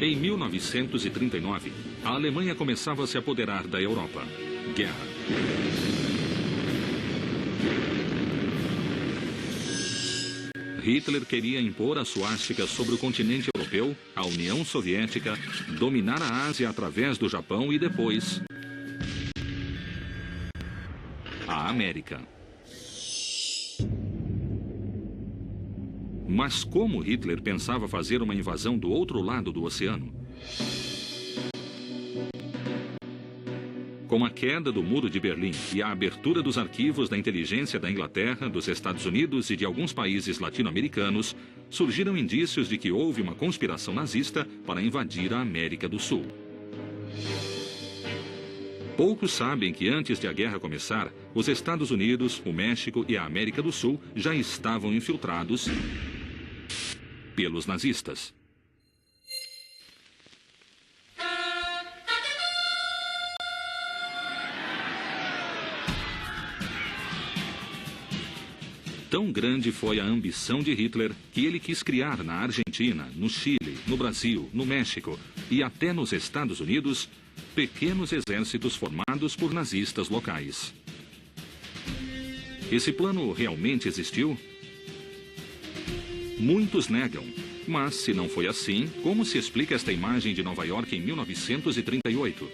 Em 1939, a Alemanha começava a se apoderar da Europa. Guerra. Hitler queria impor a suástica sobre o continente europeu, a União Soviética, dominar a Ásia através do Japão e depois a América. Mas como Hitler pensava fazer uma invasão do outro lado do oceano? Com a queda do Muro de Berlim e a abertura dos arquivos da inteligência da Inglaterra, dos Estados Unidos e de alguns países latino-americanos, surgiram indícios de que houve uma conspiração nazista para invadir a América do Sul. Poucos sabem que antes de a guerra começar, os Estados Unidos, o México e a América do Sul já estavam infiltrados pelos nazistas. Tão grande foi a ambição de Hitler que ele quis criar na Argentina, no Chile, no Brasil, no México e até nos Estados Unidos pequenos exércitos formados por nazistas locais. Esse plano realmente existiu? Muitos negam, mas se não foi assim, como se explica esta imagem de Nova York em 1938?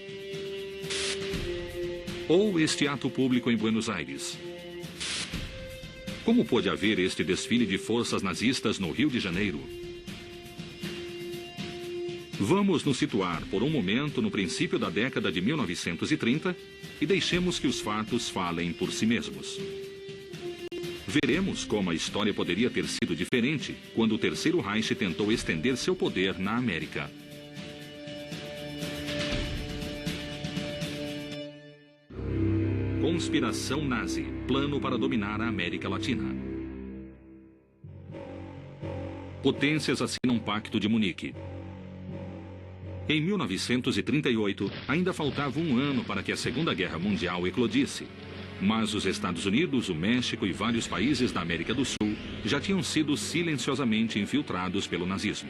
Ou este ato público em Buenos Aires? Como pôde haver este desfile de forças nazistas no Rio de Janeiro? Vamos nos situar por um momento no princípio da década de 1930 e deixemos que os fatos falem por si mesmos. Veremos como a história poderia ter sido diferente quando o Terceiro Reich tentou estender seu poder na América. Conspiração nazi, plano para dominar a América Latina. Potências assinam Pacto de Munique. Em 1938, ainda faltava um ano para que a Segunda Guerra Mundial eclodisse. Mas os Estados Unidos, o México e vários países da América do Sul já tinham sido silenciosamente infiltrados pelo nazismo.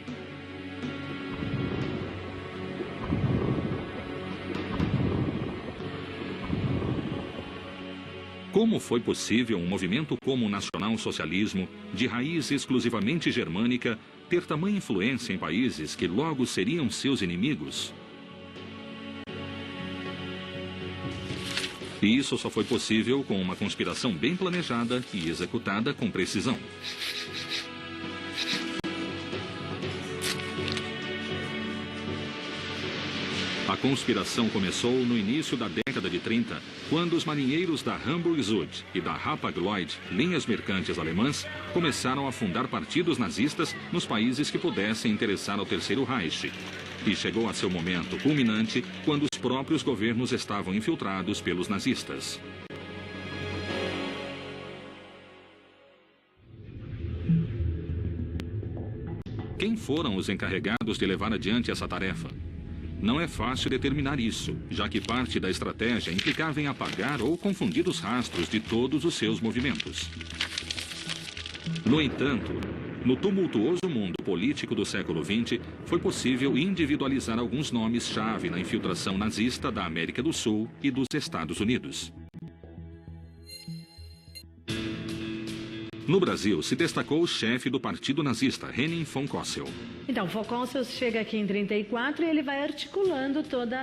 Como foi possível um movimento como o nacional-socialismo, de raiz exclusivamente germânica, ter tamanha influência em países que logo seriam seus inimigos? E isso só foi possível com uma conspiração bem planejada e executada com precisão. A conspiração começou no início da década de 30, quando os marinheiros da Hamburg Süd e da Hapag-Lloyd, linhas mercantes alemãs, começaram a fundar partidos nazistas nos países que pudessem interessar ao Terceiro Reich. E chegou a seu momento culminante quando os próprios governos estavam infiltrados pelos nazistas. Quem foram os encarregados de levar adiante essa tarefa? Não é fácil determinar isso, já que parte da estratégia implicava em apagar ou confundir os rastros de todos os seus movimentos. No entanto, no tumultuoso mundo político do século XX, foi possível individualizar alguns nomes-chave na infiltração nazista da América do Sul e dos Estados Unidos. No Brasil, se destacou o chefe do partido nazista, Henning von Kossel. Então, von Kossel chega aqui em 34 e ele vai articulando toda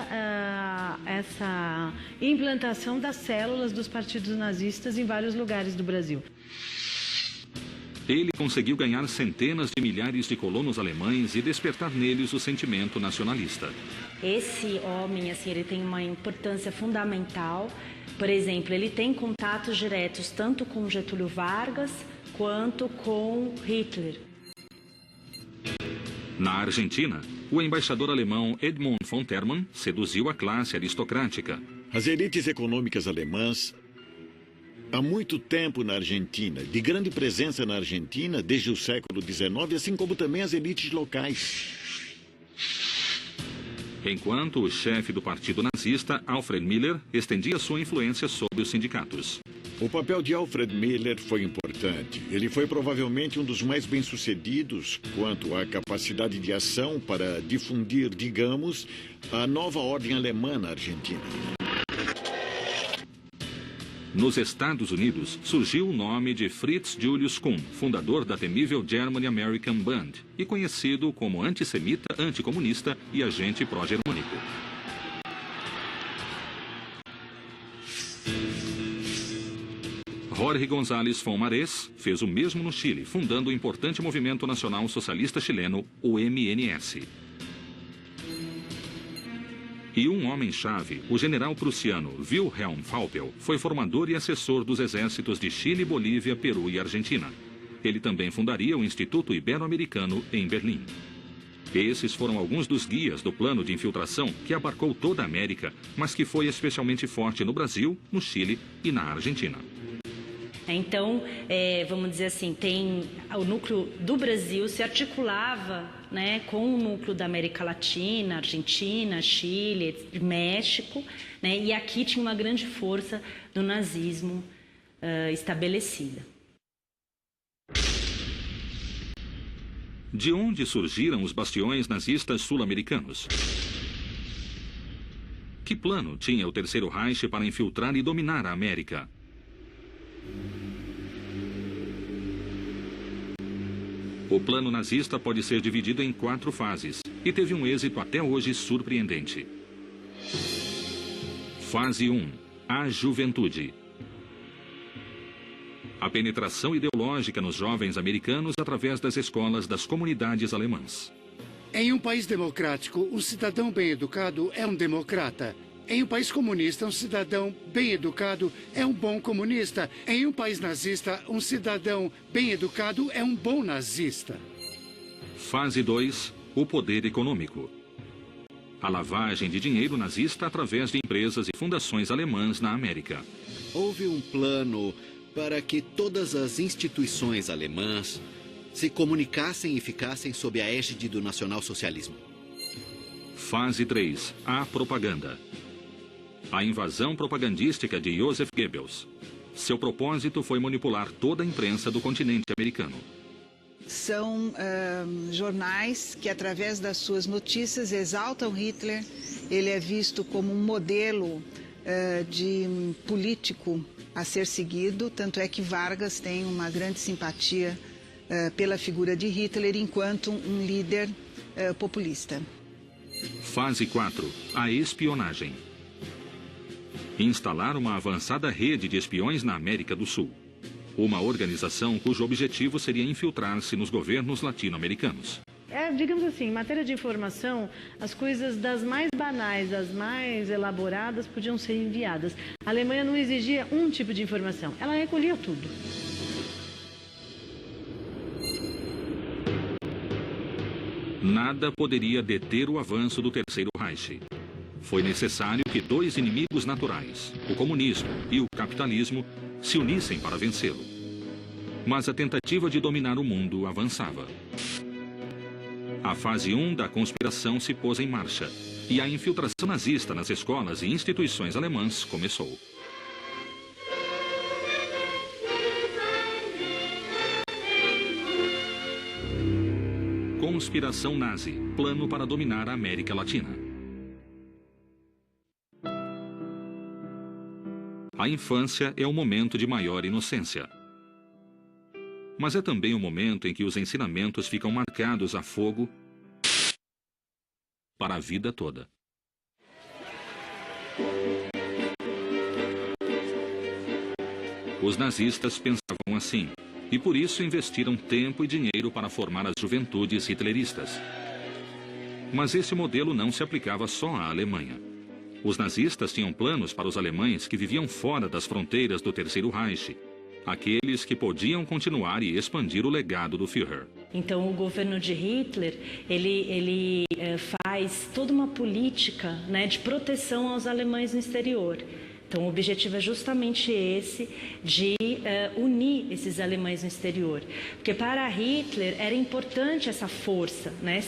essa implantação das células dos partidos nazistas em vários lugares do Brasil. Ele conseguiu ganhar centenas de milhares de colonos alemães e despertar neles o sentimento nacionalista. Esse homem, assim, ele tem uma importância fundamental. Por exemplo, ele tem contatos diretos tanto com Getúlio Vargas quanto com Hitler. Na Argentina, o embaixador alemão Edmund von Termann seduziu a classe aristocrática. As elites econômicas alemãs, há muito tempo na Argentina, de grande presença na Argentina desde o século XIX, assim como também as elites locais. enquanto o chefe do partido nazista, Alfred Miller, estendia sua influência sobre os sindicatos. O papel de Alfred Miller foi importante. Ele foi provavelmente um dos mais bem-sucedidos quanto à capacidade de ação para difundir, digamos, a nova ordem alemã na Argentina. Nos Estados Unidos, surgiu o nome de Fritz Julius Kuhn, fundador da temível German American Band, e conhecido como antissemita, anticomunista e agente pró-germânico. Jorge González Fomarés fez o mesmo no Chile, fundando o importante movimento nacional socialista chileno, o MNS. E um homem-chave, o general prussiano Wilhelm Vaupel, foi formador e assessor dos exércitos de Chile, Bolívia, Peru e Argentina. Ele também fundaria o Instituto Ibero-Americano em Berlim. Esses foram alguns dos guias do plano de infiltração que abarcou toda a América, mas que foi especialmente forte no Brasil, no Chile e na Argentina. Então, vamos dizer assim, o núcleo do Brasil se articulava, né, com o núcleo da América Latina, Argentina, Chile, México, né, e aqui tinha uma grande força do nazismo estabelecida. De onde surgiram os bastiões nazistas sul-americanos? Que plano tinha o Terceiro Reich para infiltrar e dominar a América? O plano nazista pode ser dividido em 4 fases e teve um êxito até hoje surpreendente. Fase 1. A juventude. A penetração ideológica nos jovens americanos através das escolas das comunidades alemãs. Em um país democrático, um cidadão bem educado é um democrata. Em um país comunista, um cidadão bem educado é um bom comunista. Em um país nazista, um cidadão bem educado é um bom nazista. Fase 2. O poder econômico. A lavagem de dinheiro nazista através de empresas e fundações alemãs na América. Houve um plano para que todas as instituições alemãs se comunicassem e ficassem sob a égide do nacionalsocialismo. Fase 3. A propaganda. A invasão propagandística de Joseph Goebbels. Seu propósito foi manipular toda a imprensa do continente americano. São jornais que, através das suas notícias, exaltam Hitler. Ele é visto como um modelo de político a ser seguido. Tanto é que Vargas tem uma grande simpatia pela figura de Hitler enquanto um líder populista. Fase 4. A espionagem. Instalar uma avançada rede de espiões na América do Sul. Uma organização cujo objetivo seria infiltrar-se nos governos latino-americanos. Digamos assim, em matéria de informação, as coisas das mais banais, das mais elaboradas, podiam ser enviadas. A Alemanha não exigia um tipo de informação, ela recolhia tudo. Nada poderia deter o avanço do Terceiro Reich. Foi necessário que 2 inimigos naturais, o comunismo e o capitalismo, se unissem para vencê-lo. Mas a tentativa de dominar o mundo avançava. A fase 1 da conspiração se pôs em marcha e a infiltração nazista nas escolas e instituições alemãs começou. Conspiração nazi, plano para dominar a América Latina. A infância é o momento de maior inocência. Mas é também o momento em que os ensinamentos ficam marcados a fogo para a vida toda. Os nazistas pensavam assim, e por isso investiram tempo e dinheiro para formar as juventudes hitleristas. Mas esse modelo não se aplicava só à Alemanha. Os nazistas tinham planos para os alemães que viviam fora das fronteiras do Terceiro Reich, aqueles que podiam continuar e expandir o legado do Führer. Então, o governo de Hitler, ele faz toda uma política, né, de proteção aos alemães no exterior. Então, o objetivo é justamente esse, de unir esses alemães no exterior. Porque para Hitler era importante essa força, né?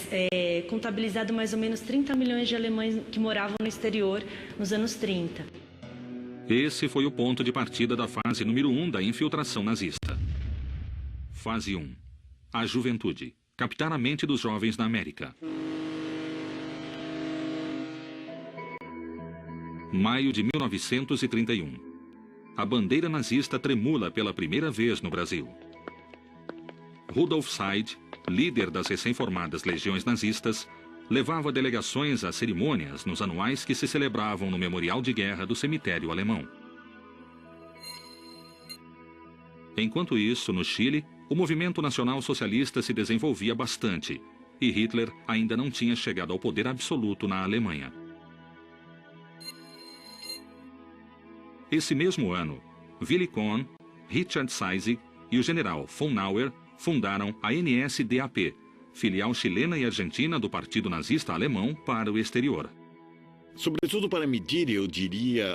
Contabilizado mais ou menos 30 milhões de alemães que moravam no exterior nos anos 30. Esse foi o ponto de partida da fase número 1 da infiltração nazista. Fase 1. A juventude. Captar a mente dos jovens na América. Maio de 1931. A bandeira nazista tremula pela primeira vez no Brasil. Rudolf Seid, líder das recém-formadas legiões nazistas, levava delegações às cerimônias nos anuais que se celebravam no Memorial de Guerra do Cemitério Alemão. Enquanto isso, no Chile, o movimento nacional socialista se desenvolvia bastante e Hitler ainda não tinha chegado ao poder absoluto na Alemanha. Esse mesmo ano, Willy Kohn, Richard Seizig e o general von Nauer fundaram a NSDAP, filial chilena e argentina do Partido Nazista Alemão para o exterior. Sobretudo para medir, eu diria,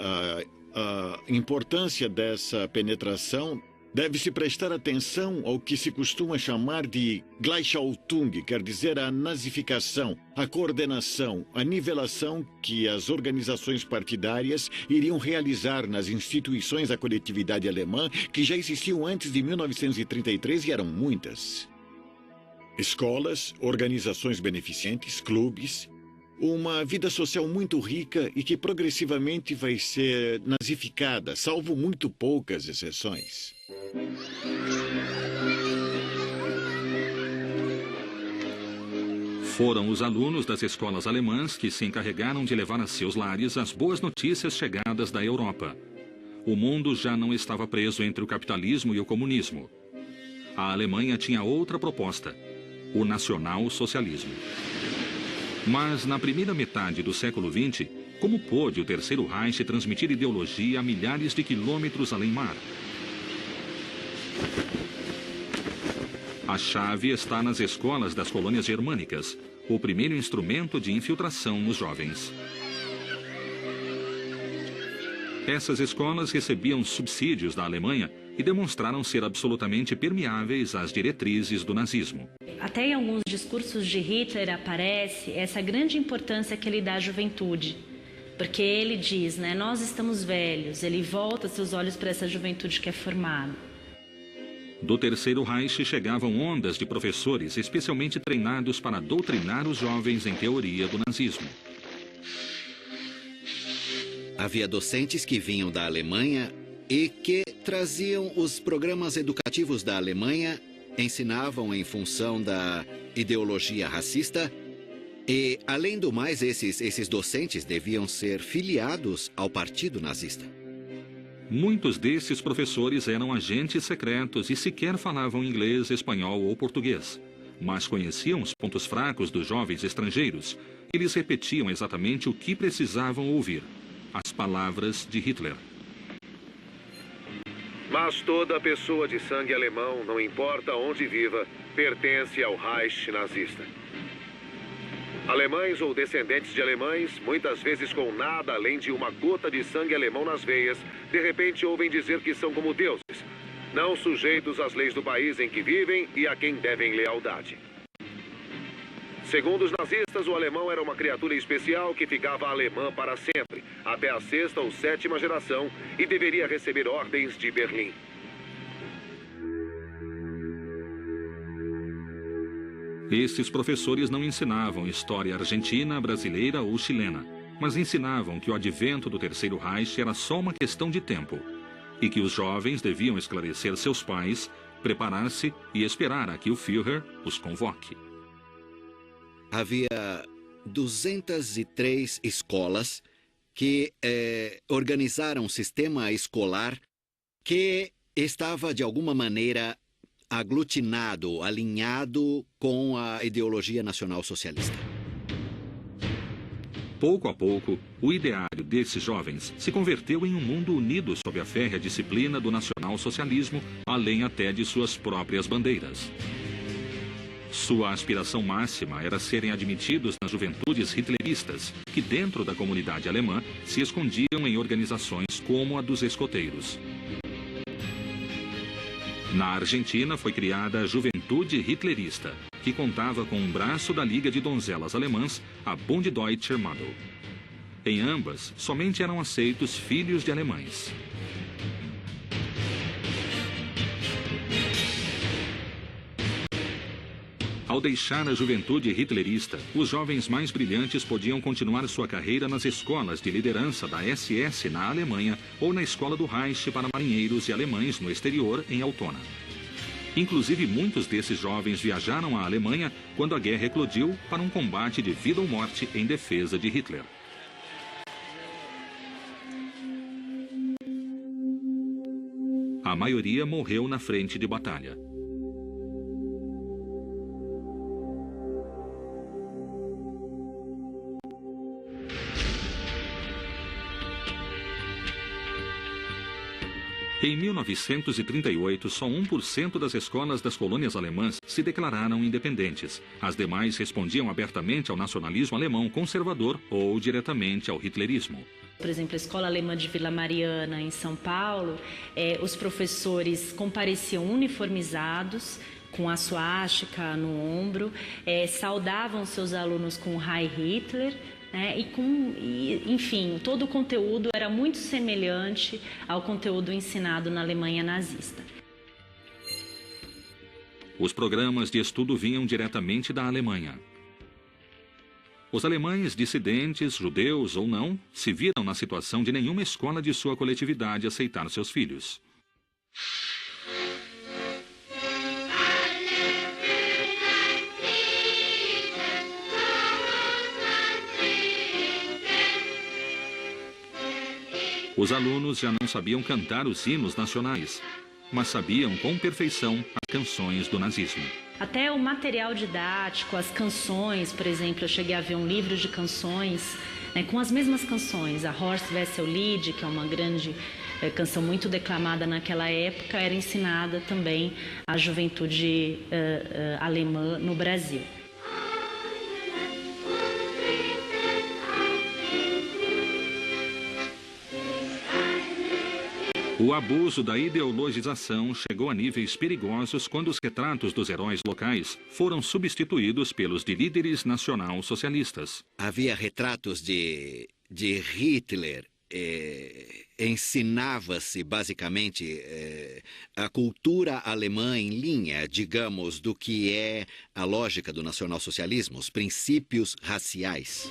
a importância dessa penetração, deve-se prestar atenção ao que se costuma chamar de Gleichschaltung, quer dizer a nazificação, a coordenação, a nivelação que as organizações partidárias iriam realizar nas instituições da coletividade alemã que já existiam antes de 1933 e eram muitas. Escolas, organizações beneficentes, clubes, uma vida social muito rica e que progressivamente vai ser nazificada, salvo muito poucas exceções. Foram os alunos das escolas alemãs que se encarregaram de levar a seus lares as boas notícias chegadas da Europa. O mundo já não estava preso entre o capitalismo e o comunismo. A Alemanha tinha outra proposta: o nacional-socialismo. Mas na primeira metade do século XX, como pôde o Terceiro Reich transmitir ideologia a milhares de quilômetros além-mar? A chave está nas escolas das colônias germânicas, o primeiro instrumento de infiltração nos jovens. Essas escolas recebiam subsídios da Alemanha e demonstraram ser absolutamente permeáveis às diretrizes do nazismo. Até em alguns discursos de Hitler aparece essa grande importância que ele dá à juventude. Porque ele diz, né, nós estamos velhos, ele volta seus olhos para essa juventude que é formada. Do Terceiro Reich chegavam ondas de professores especialmente treinados para doutrinar os jovens em teoria do nazismo. Havia docentes que vinham da Alemanha e que traziam os programas educativos da Alemanha, ensinavam em função da ideologia racista e, além do mais, esses docentes deviam ser filiados ao Partido Nazista. Muitos desses professores eram agentes secretos e sequer falavam inglês, espanhol ou português, mas conheciam os pontos fracos dos jovens estrangeiros e lhes repetiam exatamente o que precisavam ouvir: as palavras de Hitler. Mas toda pessoa de sangue alemão, não importa onde viva, pertence ao Reich nazista. Alemães ou descendentes de alemães, muitas vezes com nada além de uma gota de sangue alemão nas veias, de repente ouvem dizer que são como deuses, não sujeitos às leis do país em que vivem e a quem devem lealdade. Segundo os nazistas, o alemão era uma criatura especial que ficava alemã para sempre, até a 6ª ou 7ª geração, e deveria receber ordens de Berlim. Esses professores não ensinavam história argentina, brasileira ou chilena, mas ensinavam que o advento do Terceiro Reich era só uma questão de tempo e que os jovens deviam esclarecer seus pais, preparar-se e esperar a que o Führer os convoque. Havia 203 escolas que organizaram um sistema escolar que estava, de alguma maneira, aglutinado, alinhado com a ideologia nacional-socialista. Pouco a pouco, o ideário desses jovens se converteu em um mundo unido sob a férrea disciplina do nacional-socialismo, além até de suas próprias bandeiras. Sua aspiração máxima era serem admitidos nas juventudes hitleristas, que dentro da comunidade alemã se escondiam em organizações como a dos escoteiros. Na Argentina foi criada a Juventude Hitlerista, que contava com um braço da Liga de Donzelas Alemãs, a Bund Deutscher Mädel. Em ambas, somente eram aceitos filhos de alemães. Ao deixar a juventude hitlerista, os jovens mais brilhantes podiam continuar sua carreira nas escolas de liderança da SS na Alemanha ou na escola do Reich para marinheiros e alemães no exterior, em Altona. Inclusive, muitos desses jovens viajaram à Alemanha quando a guerra eclodiu para um combate de vida ou morte em defesa de Hitler. A maioria morreu na frente de batalha. Em 1938, só 1% das escolas das colônias alemãs se declararam independentes. As demais respondiam abertamente ao nacionalismo alemão conservador ou diretamente ao hitlerismo. Por exemplo, a Escola Alemã de Vila Mariana, em São Paulo, os professores compareciam uniformizados, com a suástica no ombro, saudavam seus alunos com o Heil Hitler, enfim, todo o conteúdo era muito semelhante ao conteúdo ensinado na Alemanha nazista. Os programas de estudo vinham diretamente da Alemanha. Os alemães dissidentes, judeus ou não, se viram na situação de nenhuma escola de sua coletividade aceitar seus filhos. Os alunos já não sabiam cantar os hinos nacionais, mas sabiam com perfeição as canções do nazismo. Até o material didático, as canções, por exemplo, eu cheguei a ver um livro de canções, com as mesmas canções. A Horst Wessel Lied, que é uma grande canção muito declamada naquela época, era ensinada também à juventude alemã no Brasil. O abuso da ideologização chegou a níveis perigosos quando os retratos dos heróis locais foram substituídos pelos de líderes nacional-socialistas. Havia retratos de Hitler. Ensinava-se basicamente a cultura alemã em linha, digamos, do que é a lógica do nacionalsocialismo, os princípios raciais.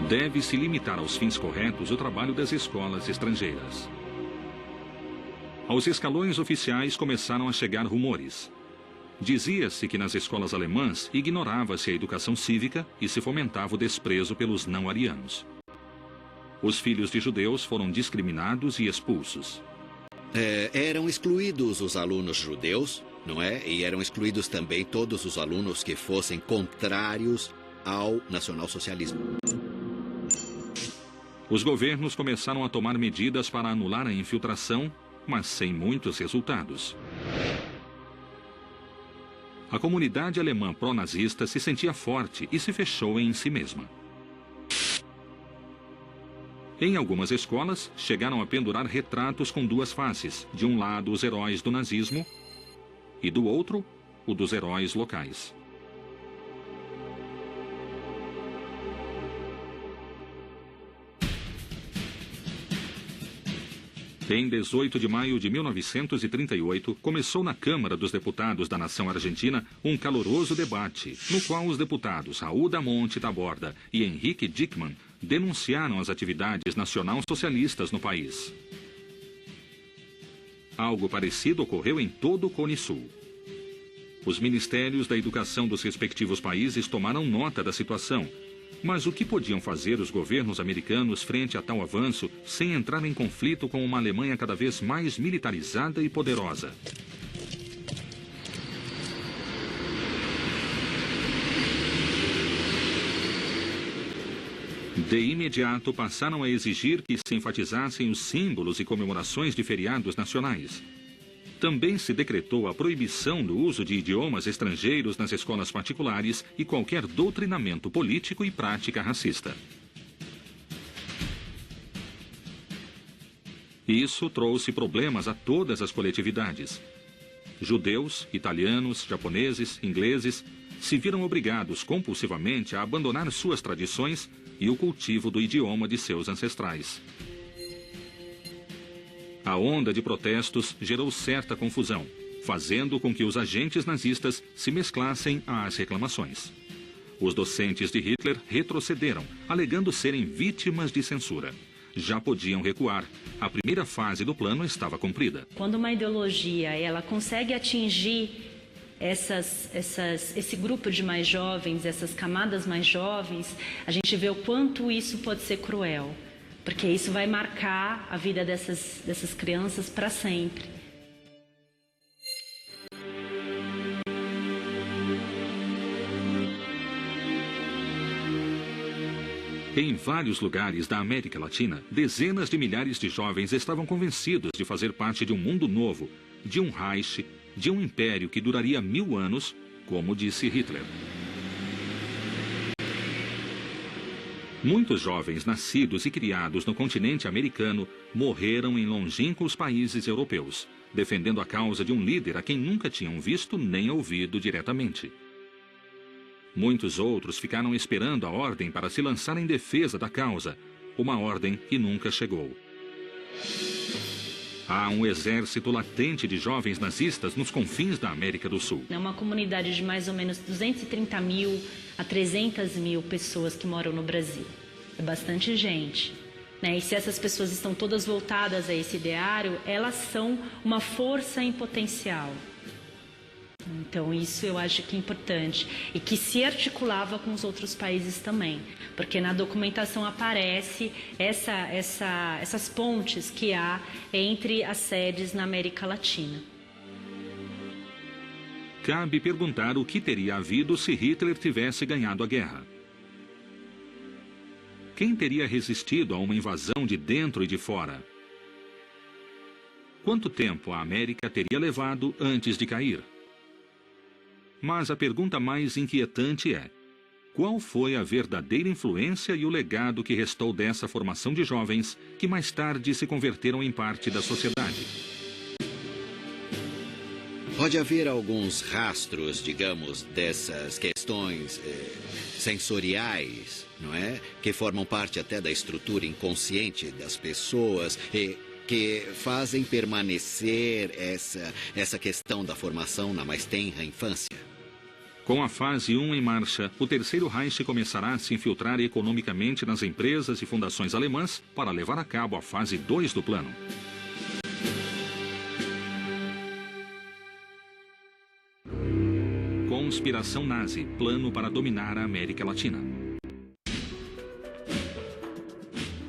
Deve-se limitar aos fins corretos o trabalho das escolas estrangeiras. Aos escalões oficiais começaram a chegar rumores. Dizia-se que nas escolas alemãs ignorava-se a educação cívica e se fomentava o desprezo pelos não-arianos. Os filhos de judeus foram discriminados e expulsos. Eram excluídos os alunos judeus, não é? E eram excluídos também todos os alunos que fossem contrários ao nacionalsocialismo. Os governos começaram a tomar medidas para anular a infiltração, mas sem muitos resultados. A comunidade alemã pró-nazista se sentia forte e se fechou em si mesma. Em algumas escolas, chegaram a pendurar retratos com duas faces, de um lado os heróis do nazismo e do outro, o dos heróis locais. Em 18 de maio de 1938, começou na Câmara dos Deputados da Nação Argentina um caloroso debate, no qual os deputados Raul da Monte Taborda e Henrique Dickmann denunciaram as atividades nacional-socialistas no país. Algo parecido ocorreu em todo o Cone Sul. Os ministérios da educação dos respectivos países tomaram nota da situação, mas o que podiam fazer os governos americanos frente a tal avanço sem entrar em conflito com uma Alemanha cada vez mais militarizada e poderosa? De imediato passaram a exigir que se enfatizassem os símbolos e comemorações de feriados nacionais. Também se decretou a proibição do uso de idiomas estrangeiros nas escolas particulares e qualquer doutrinamento político e prática racista. Isso trouxe problemas a todas as coletividades. Judeus, italianos, japoneses, ingleses se viram obrigados compulsivamente a abandonar suas tradições e o cultivo do idioma de seus ancestrais. A onda de protestos gerou certa confusão, fazendo com que os agentes nazistas se mesclassem às reclamações. Os docentes de Hitler retrocederam, alegando serem vítimas de censura. Já podiam recuar. A primeira fase do plano estava cumprida. Quando uma ideologia ela consegue atingir esse grupo de mais jovens, essas camadas mais jovens, a gente vê o quanto isso pode ser cruel, porque isso vai marcar a vida dessas crianças para sempre. Em vários lugares da América Latina, dezenas de milhares de jovens estavam convencidos de fazer parte de um mundo novo, de um Reich, de um império que duraria 1000 anos, como disse Hitler. Muitos jovens nascidos e criados no continente americano morreram em longínquos países europeus, defendendo a causa de um líder a quem nunca tinham visto nem ouvido diretamente. Muitos outros ficaram esperando a ordem para se lançar em defesa da causa, uma ordem que nunca chegou. Há um exército latente de jovens nazistas nos confins da América do Sul. É uma comunidade de mais ou menos 230 mil a 300 mil pessoas que moram no Brasil. É bastante gente, né? E se essas pessoas estão todas voltadas a esse ideário, elas são uma força em potencial. Então isso eu acho que é importante e que se articulava com os outros países também, porque na documentação aparece essas pontes que há entre as sedes na América Latina. Cabe perguntar o que teria havido se Hitler tivesse ganhado a guerra. Quem teria resistido a uma invasão de dentro e de fora? Quanto tempo a América teria levado antes de cair? Mas a pergunta mais inquietante é: qual foi a verdadeira influência e o legado que restou dessa formação de jovens que mais tarde se converteram em parte da sociedade? Pode haver alguns rastros, digamos, dessas questões sensoriais, não é? Que formam parte até da estrutura inconsciente das pessoas e que fazem permanecer essa questão da formação na mais tenra infância. Com a fase 1 em marcha, o Terceiro Reich começará a se infiltrar economicamente nas empresas e fundações alemãs para levar a cabo a fase 2 do plano. Conspiração nazi, plano para dominar a América Latina.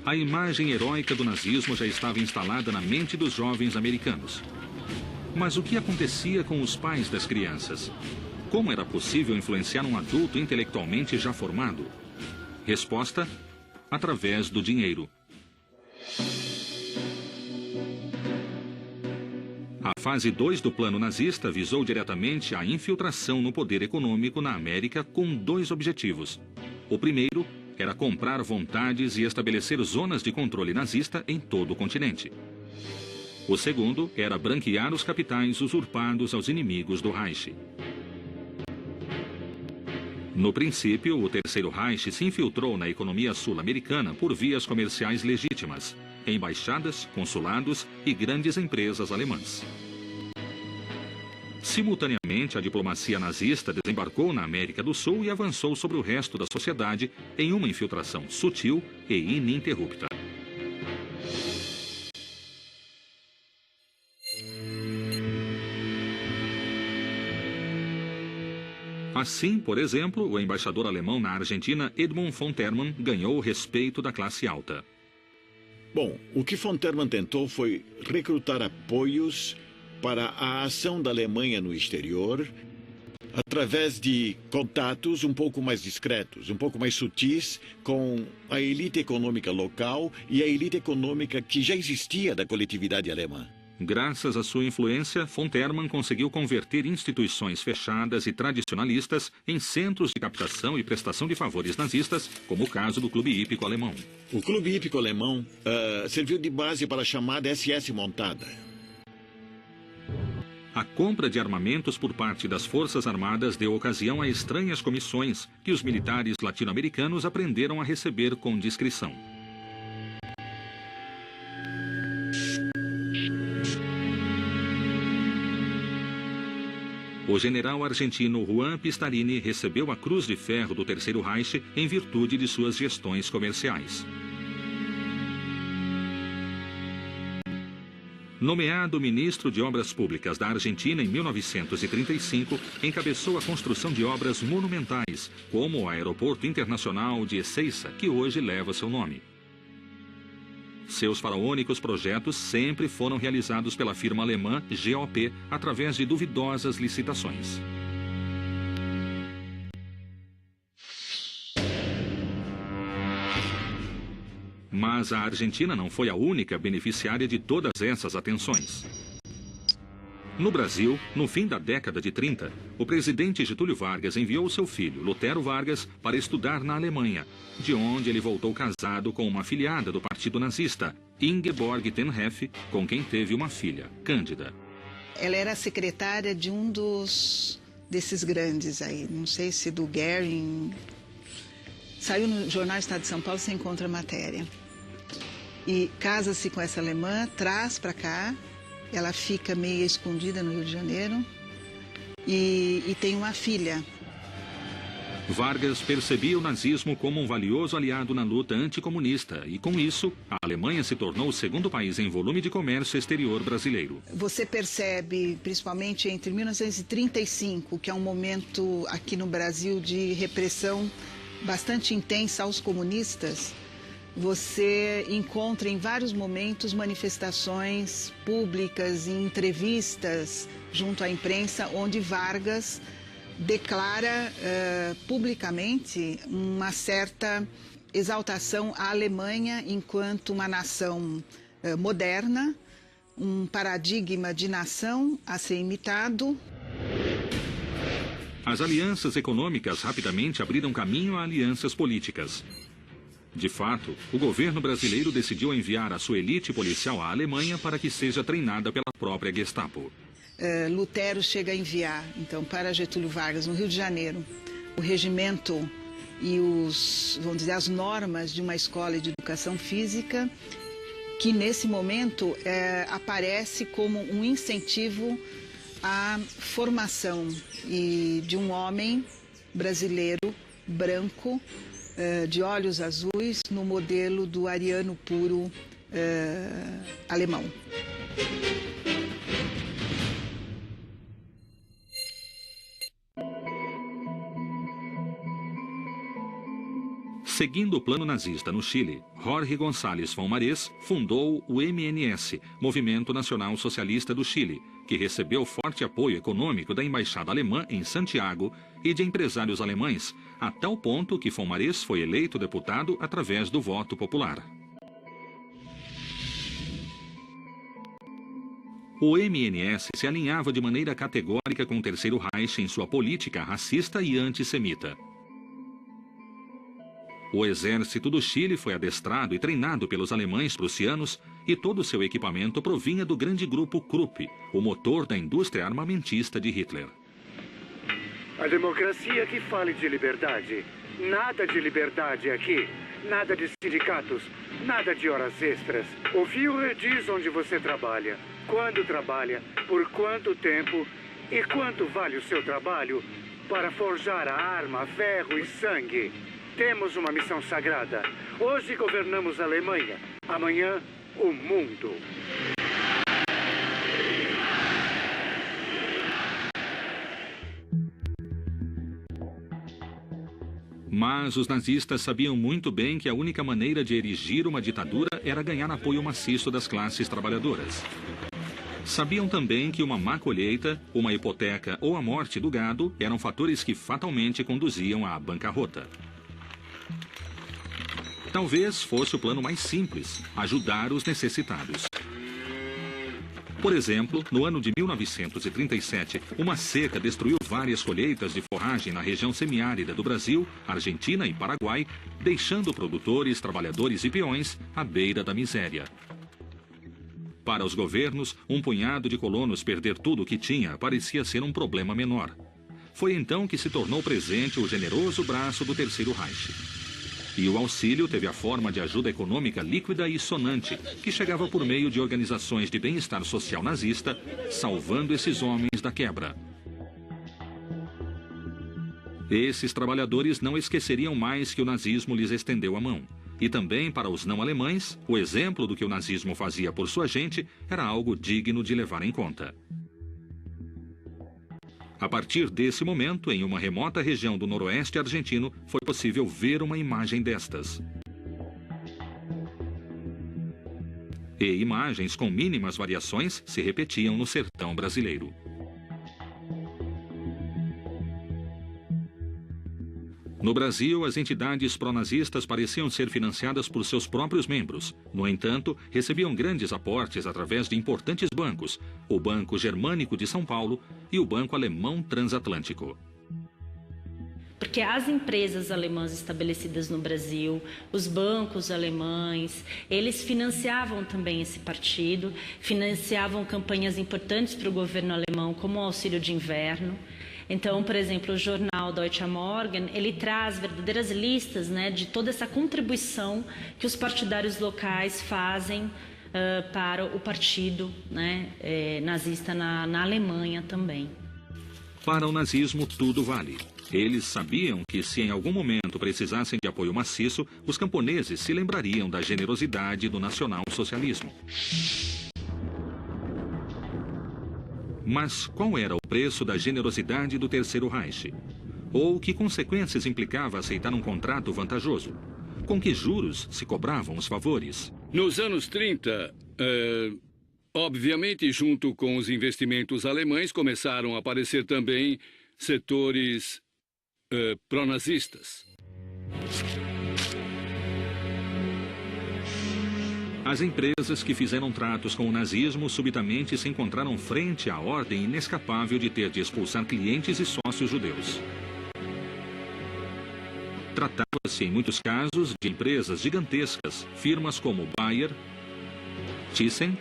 A imagem heróica do nazismo já estava instalada na mente dos jovens americanos. Mas o que acontecia com os pais das crianças? Como era possível influenciar um adulto intelectualmente já formado? Resposta: através do dinheiro. A fase 2 do plano nazista visou diretamente a infiltração no poder econômico na América com 2 objetivos. O primeiro era comprar vontades e estabelecer zonas de controle nazista em todo o continente. O segundo era branquear os capitais usurpados aos inimigos do Reich. No princípio, o Terceiro Reich se infiltrou na economia sul-americana por vias comerciais legítimas, embaixadas, consulados e grandes empresas alemãs. Simultaneamente, a diplomacia nazista desembarcou na América do Sul e avançou sobre o resto da sociedade em uma infiltração sutil e ininterrupta. Assim, por exemplo, o embaixador alemão na Argentina, Edmund von Termann, ganhou o respeito da classe alta. Bom, o que von Termann tentou foi recrutar apoios para a ação da Alemanha no exterior através de contatos um pouco mais discretos, um pouco mais sutis com a elite econômica local e a elite econômica que já existia da coletividade alemã. Graças à sua influência, von Termann conseguiu converter instituições fechadas e tradicionalistas em centros de captação e prestação de favores nazistas, como o caso do Clube Hípico Alemão. O Clube Hípico Alemão serviu de base para a chamada SS Montada. A compra de armamentos por parte das Forças Armadas deu ocasião a estranhas comissões que os militares latino-americanos aprenderam a receber com discrição. O general argentino Juan Pistarini recebeu a Cruz de Ferro do Terceiro Reich em virtude de suas gestões comerciais. Nomeado ministro de Obras Públicas da Argentina em 1935, encabeçou a construção de obras monumentais, como o Aeroporto Internacional de Ezeiza, que hoje leva seu nome. Seus faraônicos projetos sempre foram realizados pela firma alemã GOP através de duvidosas licitações. Mas a Argentina não foi a única beneficiária de todas essas atenções. No Brasil, no fim da década de 30, o presidente Getúlio Vargas enviou seu filho, Lutero Vargas, para estudar na Alemanha, de onde ele voltou casado com uma afiliada do Partido Nazista, Ingeborg ten Heff, com quem teve uma filha, Cândida. Ela era secretária de um desses grandes aí, não sei se do Goering. Saiu no Jornal Estado de São Paulo, você encontra a matéria. E casa-se com essa alemã, traz para cá. Ela fica meio escondida no Rio de Janeiro e tem uma filha. Vargas percebia o nazismo como um valioso aliado na luta anticomunista e, com isso, a Alemanha se tornou o segundo país em volume de comércio exterior brasileiro. Você percebe, principalmente entre 1935, que é um momento aqui no Brasil de repressão bastante intensa aos comunistas, você encontra em vários momentos manifestações públicas e entrevistas junto à imprensa, onde Vargas declara publicamente uma certa exaltação à Alemanha enquanto uma nação moderna, um paradigma de nação a ser imitado. As alianças econômicas rapidamente abriram caminho a alianças políticas. De fato, o governo brasileiro decidiu enviar a sua elite policial à Alemanha para que seja treinada pela própria Gestapo. Lutero chega a enviar, então, para Getúlio Vargas, no Rio de Janeiro, o regimento e vamos dizer, as normas de uma escola de educação física, que nesse momento aparece como um incentivo à formação de um homem brasileiro, branco, de olhos azuis, no modelo do ariano puro alemão. Seguindo o plano nazista no Chile, Jorge González von Marés fundou o MNS, Movimento Nacional Socialista do Chile, que recebeu forte apoio econômico da Embaixada Alemã em Santiago e de empresários alemães, a tal ponto que von Marés foi eleito deputado através do voto popular. O MNS se alinhava de maneira categórica com o Terceiro Reich em sua política racista e antissemita. O exército do Chile foi adestrado e treinado pelos alemães prussianos e todo o seu equipamento provinha do grande grupo Krupp, o motor da indústria armamentista de Hitler. A democracia que fale de liberdade. Nada de liberdade aqui. Nada de sindicatos. Nada de horas extras. O Führer diz onde você trabalha, quando trabalha, por quanto tempo E quanto vale o seu trabalho para forjar a arma, ferro e sangue? Temos uma missão sagrada. Hoje governamos a Alemanha, amanhã o mundo. Mas os nazistas sabiam muito bem que a única maneira de erigir uma ditadura era ganhar apoio maciço das classes trabalhadoras. Sabiam também que uma má colheita, uma hipoteca ou a morte do gado eram fatores que fatalmente conduziam à bancarrota. Talvez fosse o plano mais simples, ajudar os necessitados. Por exemplo, no ano de 1937, uma seca destruiu várias colheitas de forragem na região semiárida do Brasil, Argentina e Paraguai, deixando produtores, trabalhadores e peões à beira da miséria. Para os governos, um punhado de colonos perder tudo o que tinha parecia ser um problema menor. Foi então que se tornou presente o generoso braço do Terceiro Reich. E o auxílio teve a forma de ajuda econômica líquida e sonante, que chegava por meio de organizações de bem-estar social nazista, salvando esses homens da quebra. Esses trabalhadores não esqueceriam mais que o nazismo lhes estendeu a mão. E também, para os não-alemães, o exemplo do que o nazismo fazia por sua gente era algo digno de levar em conta. A partir desse momento, em uma remota região do noroeste argentino, foi possível ver uma imagem destas. E imagens com mínimas variações se repetiam no sertão brasileiro. No Brasil, as entidades pró-nazistas pareciam ser financiadas por seus próprios membros. No entanto, recebiam grandes aportes através de importantes bancos, o Banco Germânico de São Paulo e o Banco Alemão Transatlântico. Porque as empresas alemãs estabelecidas no Brasil, os bancos alemães, eles financiavam também esse partido, financiavam campanhas importantes para o governo alemão, como o auxílio de inverno. Então, por exemplo, o jornal Deutsche Morgen, ele traz verdadeiras listas, né, de toda essa contribuição que os partidários locais fazem para o partido, né, nazista na Alemanha também. Para o nazismo, tudo vale. Eles sabiam que, se em algum momento precisassem de apoio maciço, os camponeses se lembrariam da generosidade do nacional-socialismo. Mas qual era o preço da generosidade do Terceiro Reich? Ou que consequências implicava aceitar um contrato vantajoso? Com que juros se cobravam os favores? Nos anos 30, obviamente, junto com os investimentos alemães, começaram a aparecer também setores pró-nazistas. As empresas que fizeram tratos com o nazismo subitamente se encontraram frente à ordem inescapável de ter de expulsar clientes e sócios judeus. Tratava-se, em muitos casos, de empresas gigantescas, firmas como Bayer, Thyssen,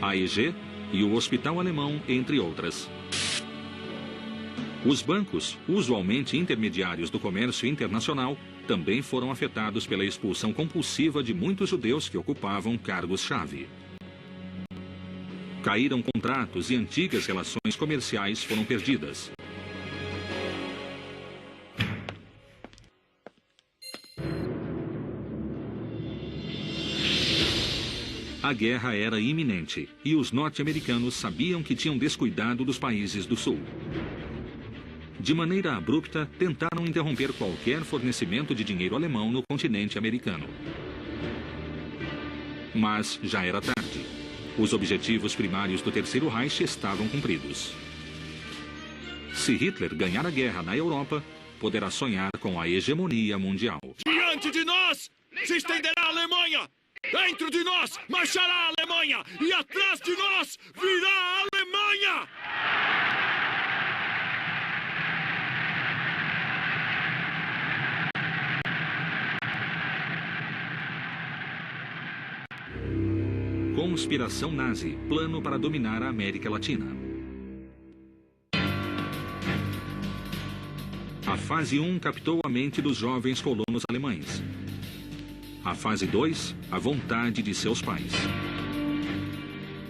AEG e o Hospital Alemão, entre outras. Os bancos, usualmente intermediários do comércio internacional, também foram afetados pela expulsão compulsiva de muitos judeus que ocupavam cargos-chave. Caíram contratos e antigas relações comerciais foram perdidas. A guerra era iminente e os norte-americanos sabiam que tinham descuidado dos países do sul. De maneira abrupta, tentaram interromper qualquer fornecimento de dinheiro alemão no continente americano. Mas já era tarde. Os objetivos primários do Terceiro Reich estavam cumpridos. Se Hitler ganhar a guerra na Europa, poderá sonhar com a hegemonia mundial. Diante de nós se estenderá a Alemanha! Dentro de nós marchará a Alemanha! E atrás de nós virá a Alemanha! Conspiração nazi, plano para dominar a América Latina. A fase 1 captou a mente dos jovens colonos alemães. A fase 2, a vontade de seus pais.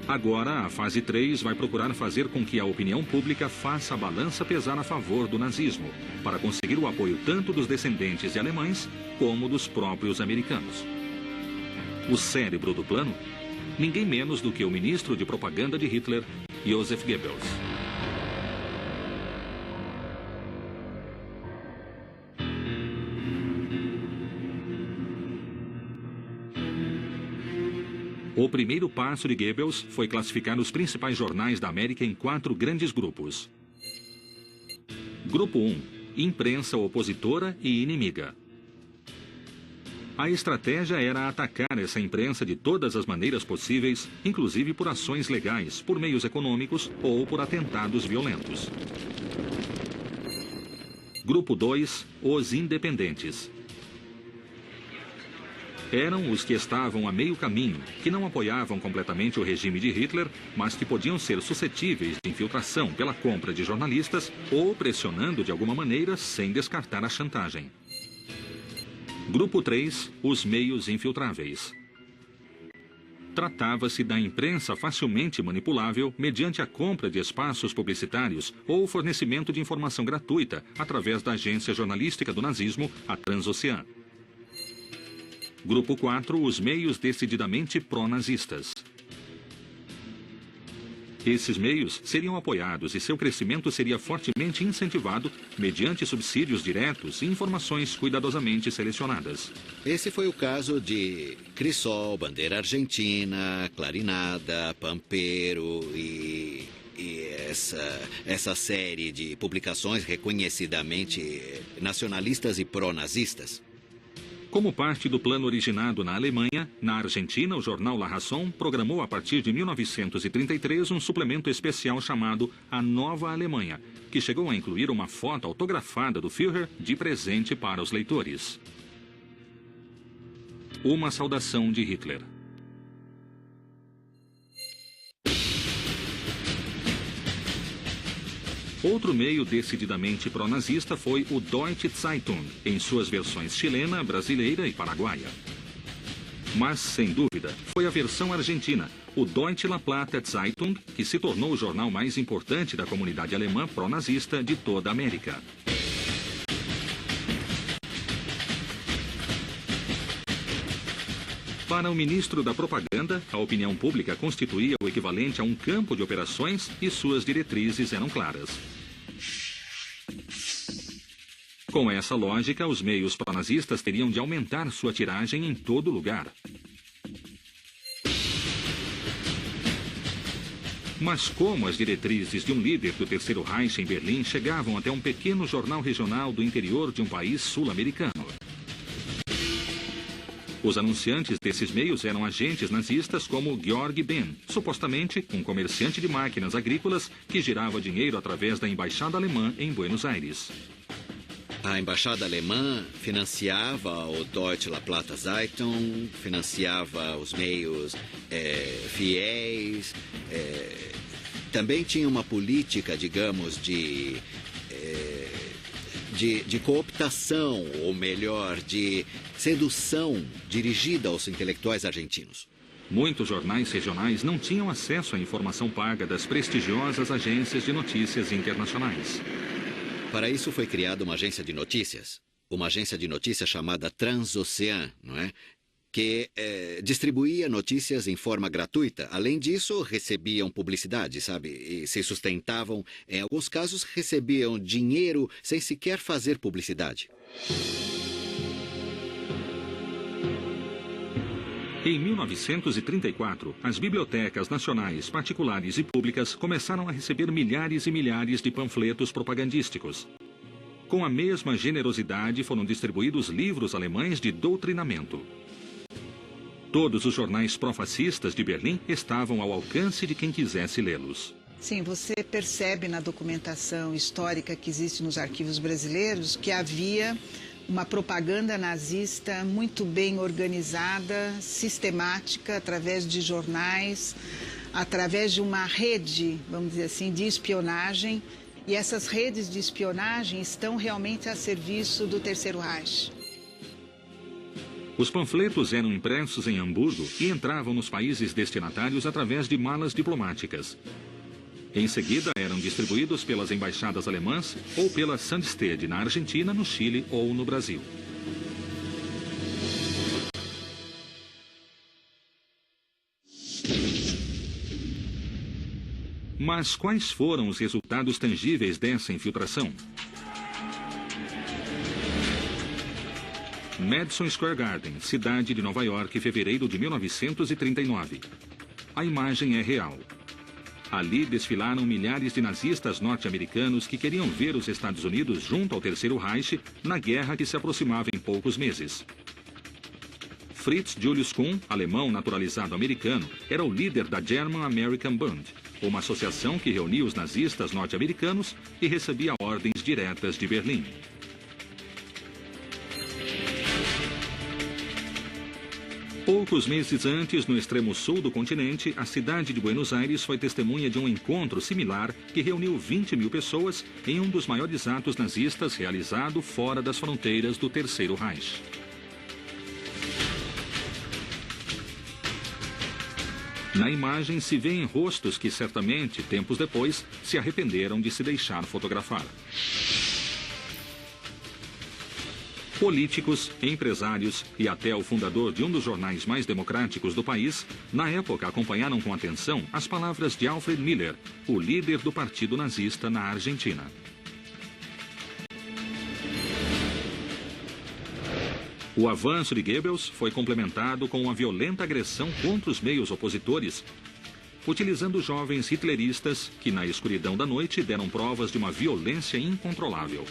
Agora, a fase 3 vai procurar fazer com que a opinião pública faça a balança pesar a favor do nazismo, para conseguir o apoio tanto dos descendentes de alemães como dos próprios americanos. O cérebro do plano? Ninguém menos do que o ministro de propaganda de Hitler, Joseph Goebbels. O primeiro passo de Goebbels foi classificar os principais jornais da América em 4 grandes grupos. Grupo 1. Imprensa opositora e inimiga. A estratégia era atacar essa imprensa de todas as maneiras possíveis, inclusive por ações legais, por meios econômicos ou por atentados violentos. Grupo 2. Os independentes. Eram os que estavam a meio caminho, que não apoiavam completamente o regime de Hitler, mas que podiam ser suscetíveis de infiltração pela compra de jornalistas ou pressionando de alguma maneira sem descartar a chantagem. Grupo 3. Os meios infiltráveis. Tratava-se da imprensa facilmente manipulável mediante a compra de espaços publicitários ou o fornecimento de informação gratuita através da agência jornalística do nazismo, a Transocean. Grupo 4. Os meios decididamente pró-nazistas. Esses meios seriam apoiados e seu crescimento seria fortemente incentivado mediante subsídios diretos e informações cuidadosamente selecionadas. Esse foi o caso de Crisol, Bandeira Argentina, Clarinada, Pampero e essa série de publicações reconhecidamente nacionalistas e pró-nazistas. Como parte do plano originado na Alemanha, na Argentina, o jornal La Razón programou a partir de 1933 um suplemento especial chamado A Nova Alemanha, que chegou a incluir uma foto autografada do Führer de presente para os leitores. Uma saudação de Hitler. Outro meio decididamente pró-nazista foi o Deutsche Zeitung, em suas versões chilena, brasileira e paraguaia. Mas, sem dúvida, foi a versão argentina, o Deutsche La Plata Zeitung, que se tornou o jornal mais importante da comunidade alemã pró-nazista de toda a América. Para o ministro da Propaganda, a opinião pública constituía o equivalente a um campo de operações e suas diretrizes eram claras. Com essa lógica, os meios pró-nazistas teriam de aumentar sua tiragem em todo lugar. Mas como as diretrizes de um líder do Terceiro Reich em Berlim chegavam até um pequeno jornal regional do interior de um país sul-americano? Os anunciantes desses meios eram agentes nazistas como Georg Ben, supostamente um comerciante de máquinas agrícolas que girava dinheiro através da embaixada alemã em Buenos Aires. A embaixada alemã financiava o Deutsche La Plata Zeitung, financiava os meios fiéis, também tinha uma política, digamos, de cooptação, ou melhor, de sedução dirigida aos intelectuais argentinos. Muitos jornais regionais não tinham acesso à informação paga das prestigiosas agências de notícias internacionais. Para isso foi criada uma agência de notícias chamada Transocean, não é? Que distribuía notícias em forma gratuita. Além disso, recebiam publicidade, sabe? E se sustentavam, em alguns casos, recebiam dinheiro sem sequer fazer publicidade. Em 1934, as bibliotecas nacionais, particulares e públicas começaram a receber milhares e milhares de panfletos propagandísticos. Com a mesma generosidade foram distribuídos livros alemães de doutrinamento. Todos os jornais pró-fascistas de Berlim estavam ao alcance de quem quisesse lê-los. Sim, você percebe na documentação histórica que existe nos arquivos brasileiros que havia uma propaganda nazista muito bem organizada, sistemática, através de jornais, através de uma rede, vamos dizer assim, de espionagem. E essas redes de espionagem estão realmente a serviço do Terceiro Reich. Os panfletos eram impressos em Hamburgo e entravam nos países destinatários através de malas diplomáticas. Em seguida, eram distribuídos pelas embaixadas alemãs ou pela Sandstede na Argentina, no Chile ou no Brasil. Mas quais foram os resultados tangíveis dessa infiltração? Madison Square Garden, cidade de Nova York, fevereiro de 1939. A imagem é real. Ali desfilaram milhares de nazistas norte-americanos que queriam ver os Estados Unidos junto ao Terceiro Reich na guerra que se aproximava em poucos meses. Fritz Julius Kuhn, alemão naturalizado americano, era o líder da German American Bund, uma associação que reunia os nazistas norte-americanos e recebia ordens diretas de Berlim. Poucos meses antes, no extremo sul do continente, a cidade de Buenos Aires foi testemunha de um encontro similar que reuniu 20 mil pessoas em um dos maiores atos nazistas realizado fora das fronteiras do Terceiro Reich. Na imagem se vêem rostos que certamente, tempos depois, se arrependeram de se deixar fotografar. Políticos, empresários e até o fundador de um dos jornais mais democráticos do país, na época acompanharam com atenção as palavras de Alfred Miller, o líder do Partido Nazista na Argentina. O avanço de Goebbels foi complementado com uma violenta agressão contra os meios opositores, utilizando jovens hitleristas que, na escuridão da noite, deram provas de uma violência incontrolável.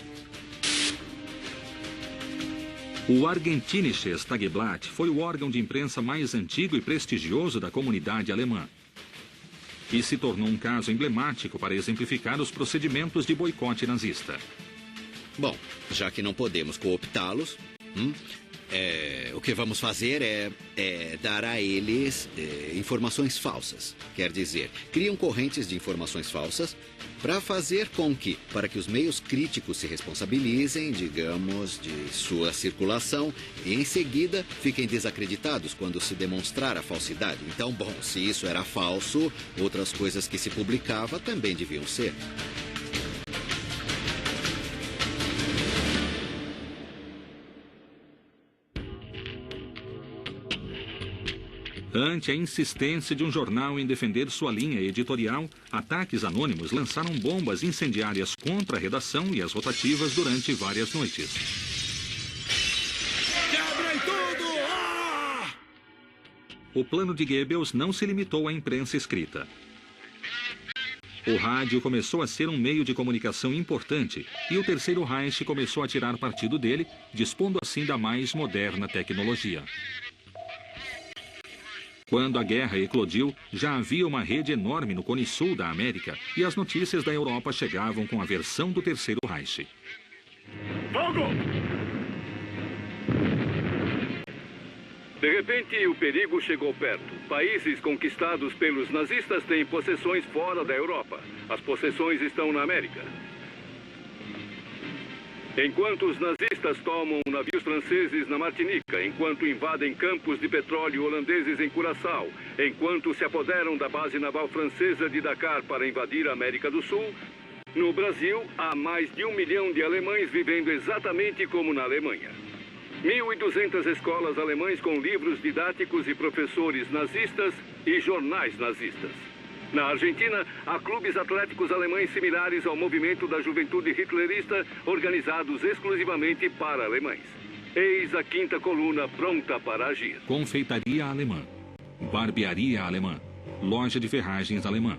O Argentinisches Tageblatt foi o órgão de imprensa mais antigo e prestigioso da comunidade alemã. E se tornou um caso emblemático para exemplificar os procedimentos de boicote nazista. Bom, já que não podemos cooptá-los, o que vamos fazer é dar a eles informações falsas. Quer dizer, criam correntes de informações falsas para que os meios críticos se responsabilizem, digamos, de sua circulação e em seguida fiquem desacreditados quando se demonstrar a falsidade. Então, bom, se isso era falso, outras coisas que se publicava também deviam ser. Ante a insistência de um jornal em defender sua linha editorial, ataques anônimos lançaram bombas incendiárias contra a redação e as rotativas durante várias noites. Quebrem tudo! Ah! O plano de Goebbels não se limitou à imprensa escrita. O rádio começou a ser um meio de comunicação importante e o Terceiro Reich começou a tirar partido dele, dispondo assim da mais moderna tecnologia. Quando a guerra eclodiu, já havia uma rede enorme no Cone Sul da América e as notícias da Europa chegavam com a versão do Terceiro Reich. Fogo! De repente, o perigo chegou perto. Países conquistados pelos nazistas têm possessões fora da Europa. As possessões estão na América. Enquanto os nazistas tomam navios franceses na Martinica, enquanto invadem campos de petróleo holandeses em Curaçao, enquanto se apoderam da base naval francesa de Dakar para invadir a América do Sul, no Brasil há mais de 1 milhão de alemães vivendo exatamente como na Alemanha. 1.200 escolas alemãs com livros didáticos e professores nazistas e jornais nazistas. Na Argentina, há clubes atléticos alemães similares ao movimento da juventude hitlerista, organizados exclusivamente para alemães. Eis a quinta coluna pronta para agir. Confeitaria alemã, barbearia alemã, loja de ferragens alemã.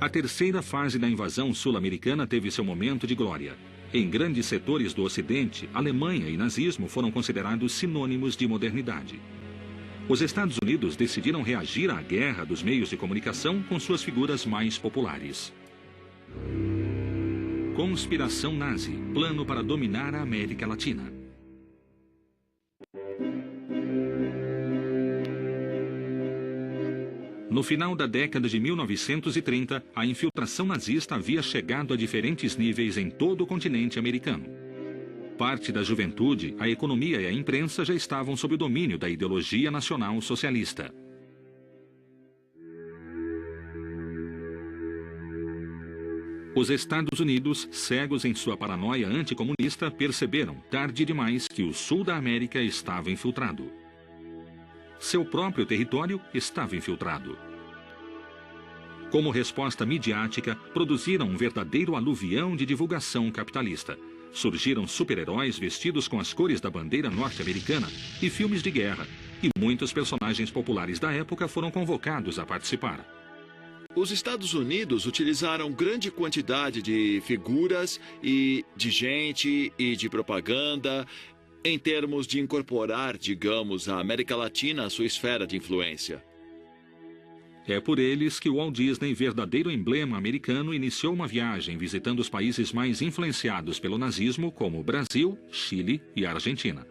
A terceira fase da invasão sul-americana teve seu momento de glória. Em grandes setores do Ocidente, Alemanha e nazismo foram considerados sinônimos de modernidade. Os Estados Unidos decidiram reagir à guerra dos meios de comunicação com suas figuras mais populares. Conspiração nazi, plano para dominar a América Latina. No final da década de 1930, a infiltração nazista havia chegado a diferentes níveis em todo o continente americano. Parte da juventude, a economia e a imprensa já estavam sob o domínio da ideologia nacional socialista. Os Estados Unidos, cegos em sua paranoia anticomunista, perceberam, tarde demais, que o sul da América estava infiltrado. Seu próprio território estava infiltrado. Como resposta midiática, produziram um verdadeiro aluvião de divulgação capitalista. Surgiram super-heróis vestidos com as cores da bandeira norte-americana e filmes de guerra, e muitos personagens populares da época foram convocados a participar. Os Estados Unidos utilizaram grande quantidade de figuras e de gente e de propaganda em termos de incorporar, digamos, a América Latina à sua esfera de influência. É por eles que o Walt Disney, verdadeiro emblema americano, iniciou uma viagem visitando os países mais influenciados pelo nazismo, como Brasil, Chile e Argentina.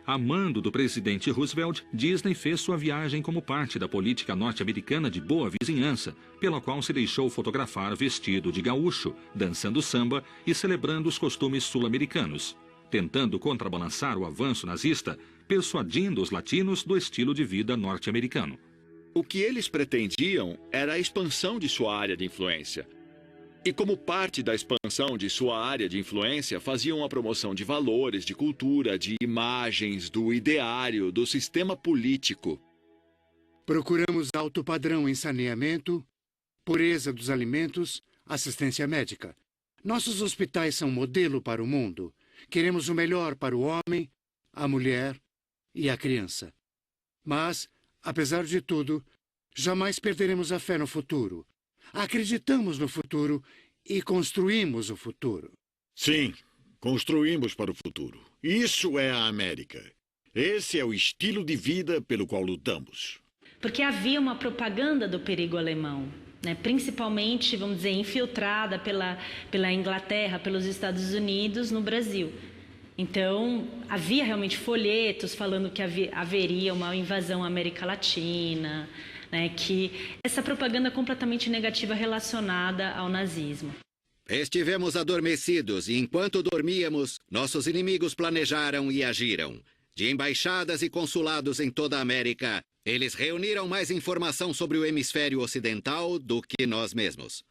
A mando do presidente Roosevelt, Disney fez sua viagem como parte da política norte-americana de boa vizinhança, pela qual se deixou fotografar vestido de gaúcho, dançando samba e celebrando os costumes sul-americanos, tentando contrabalançar o avanço nazista, persuadindo os latinos do estilo de vida norte-americano. O que eles pretendiam era a expansão de sua área de influência. E como parte da expansão de sua área de influência, faziam a promoção de valores, de cultura, de imagens, do ideário, do sistema político. Procuramos alto padrão em saneamento, pureza dos alimentos, assistência médica. Nossos hospitais são modelo para o mundo. Queremos o melhor para o homem, a mulher e a criança. Mas, apesar de tudo, jamais perderemos a fé no futuro. Acreditamos no futuro e construímos o futuro. Sim, construímos para o futuro. Isso é a América. Esse é o estilo de vida pelo qual lutamos. Porque havia uma propaganda do perigo alemão, né? Principalmente, vamos dizer, infiltrada pela Inglaterra, pelos Estados Unidos no Brasil. Então, havia realmente folhetos falando que haveria uma invasão à América Latina, né, que essa propaganda completamente negativa relacionada ao nazismo. Estivemos adormecidos e, enquanto dormíamos, nossos inimigos planejaram e agiram. De embaixadas e consulados em toda a América, eles reuniram mais informação sobre o hemisfério ocidental do que nós mesmos.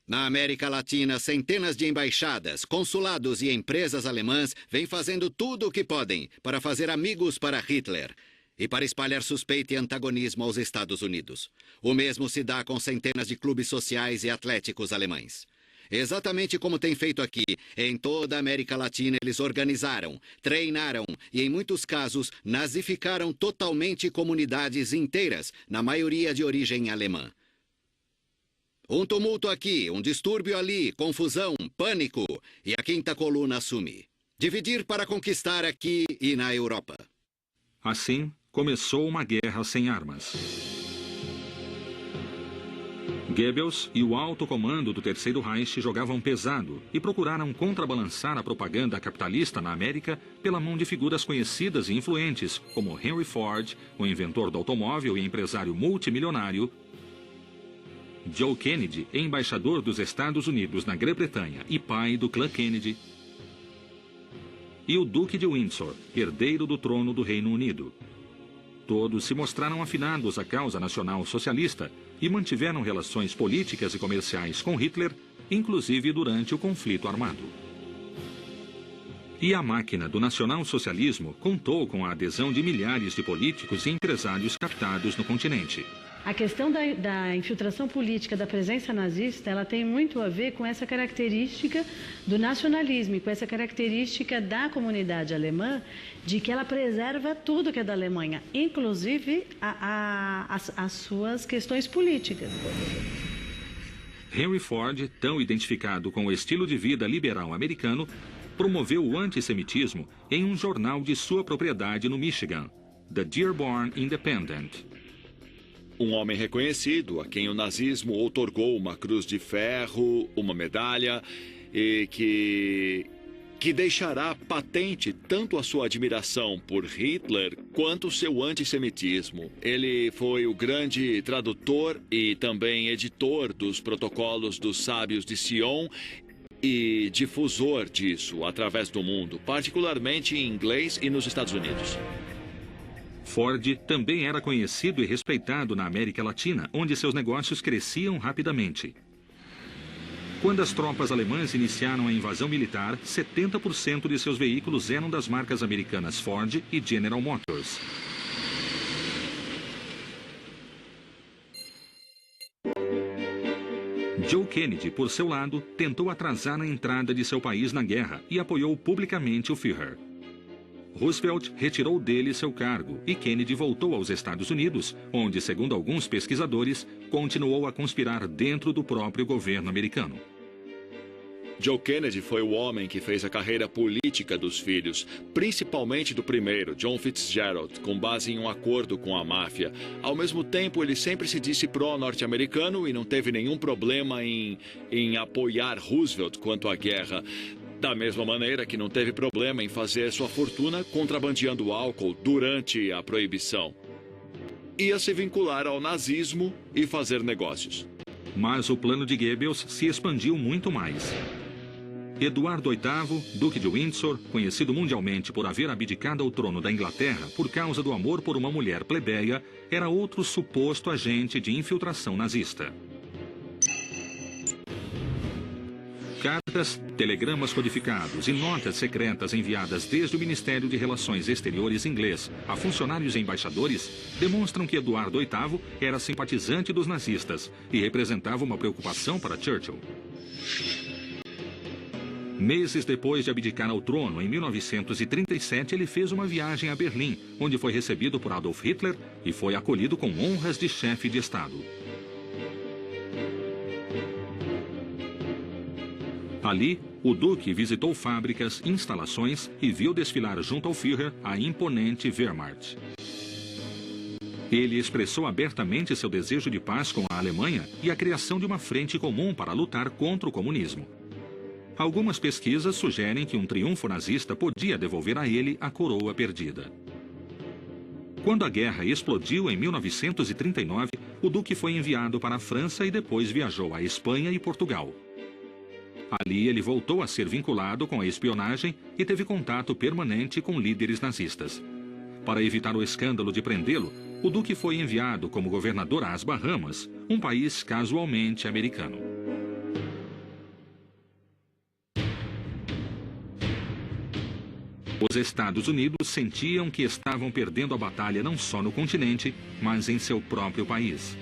Na América Latina, centenas de embaixadas, consulados e empresas alemãs vêm fazendo tudo o que podem para fazer amigos para Hitler e para espalhar suspeita e antagonismo aos Estados Unidos. O mesmo se dá com centenas de clubes sociais e atléticos alemães. Exatamente como tem feito aqui, em toda a América Latina eles organizaram, treinaram e, em muitos casos, nazificaram totalmente comunidades inteiras, na maioria de origem alemã. Um tumulto aqui, um distúrbio ali, confusão, pânico, e a quinta coluna assume. Dividir para conquistar aqui e na Europa. Assim, começou uma guerra sem armas. Goebbels e o alto comando do Terceiro Reich jogavam pesado e procuraram contrabalançar a propaganda capitalista na América pela mão de figuras conhecidas e influentes, como Henry Ford, o inventor do automóvel e empresário multimilionário, Joe Kennedy, embaixador dos Estados Unidos na Grã-Bretanha e pai do clã Kennedy, e o Duque de Windsor, herdeiro do trono do Reino Unido. Todos se mostraram afinados à causa nacional socialista e mantiveram relações políticas e comerciais com Hitler, inclusive durante o conflito armado. E a máquina do nacional-socialismo contou com a adesão de milhares de políticos e empresários captados no continente. A questão da infiltração política, da presença nazista, ela tem muito a ver com essa característica do nacionalismo e com essa característica da comunidade alemã, de que ela preserva tudo que é da Alemanha, inclusive as suas questões políticas. Henry Ford, tão identificado com o estilo de vida liberal americano, promoveu o antissemitismo em um jornal de sua propriedade no Michigan, The Dearborn Independent. Um homem reconhecido, a quem o nazismo outorgou uma cruz de ferro, uma medalha, e que deixará patente tanto a sua admiração por Hitler quanto o seu antissemitismo. Ele foi o grande tradutor e também editor dos protocolos dos sábios de Sion e difusor disso através do mundo, particularmente em inglês e nos Estados Unidos. Ford também era conhecido e respeitado na América Latina, onde seus negócios cresciam rapidamente. Quando as tropas alemãs iniciaram a invasão militar, 70% de seus veículos eram das marcas americanas Ford e General Motors. Joe Kennedy, por seu lado, tentou atrasar a entrada de seu país na guerra e apoiou publicamente o Führer. Roosevelt retirou dele seu cargo e Kennedy voltou aos Estados Unidos, onde, segundo alguns pesquisadores, continuou a conspirar dentro do próprio governo americano. Joe Kennedy foi o homem que fez a carreira política dos filhos, principalmente do primeiro, John Fitzgerald, com base em um acordo com a máfia. Ao mesmo tempo, ele sempre se disse pró-norte-americano e não teve nenhum problema em apoiar Roosevelt quanto à guerra. Da mesma maneira que não teve problema em fazer sua fortuna contrabandeando álcool durante a proibição. Ia se vincular ao nazismo e fazer negócios. Mas o plano de Goebbels se expandiu muito mais. Eduardo VIII, Duque de Windsor, conhecido mundialmente por haver abdicado ao trono da Inglaterra por causa do amor por uma mulher plebeia, era outro suposto agente de infiltração nazista. Cartas, telegramas codificados e notas secretas enviadas desde o Ministério de Relações Exteriores inglês a funcionários e embaixadores demonstram que Eduardo VIII era simpatizante dos nazistas e representava uma preocupação para Churchill. Meses depois de abdicar ao trono, em 1937, ele fez uma viagem a Berlim, onde foi recebido por Adolf Hitler e foi acolhido com honras de chefe de Estado. Ali, o Duque visitou fábricas, instalações e viu desfilar junto ao Führer a imponente Wehrmacht. Ele expressou abertamente seu desejo de paz com a Alemanha e a criação de uma frente comum para lutar contra o comunismo. Algumas pesquisas sugerem que um triunfo nazista podia devolver a ele a coroa perdida. Quando a guerra explodiu em 1939, o Duque foi enviado para a França e depois viajou à Espanha e Portugal. Ali ele voltou a ser vinculado com a espionagem e teve contato permanente com líderes nazistas. Para evitar o escândalo de prendê-lo, o Duque foi enviado como governador às Bahamas, um país casualmente americano. Os Estados Unidos sentiam que estavam perdendo a batalha não só no continente, mas em seu próprio país.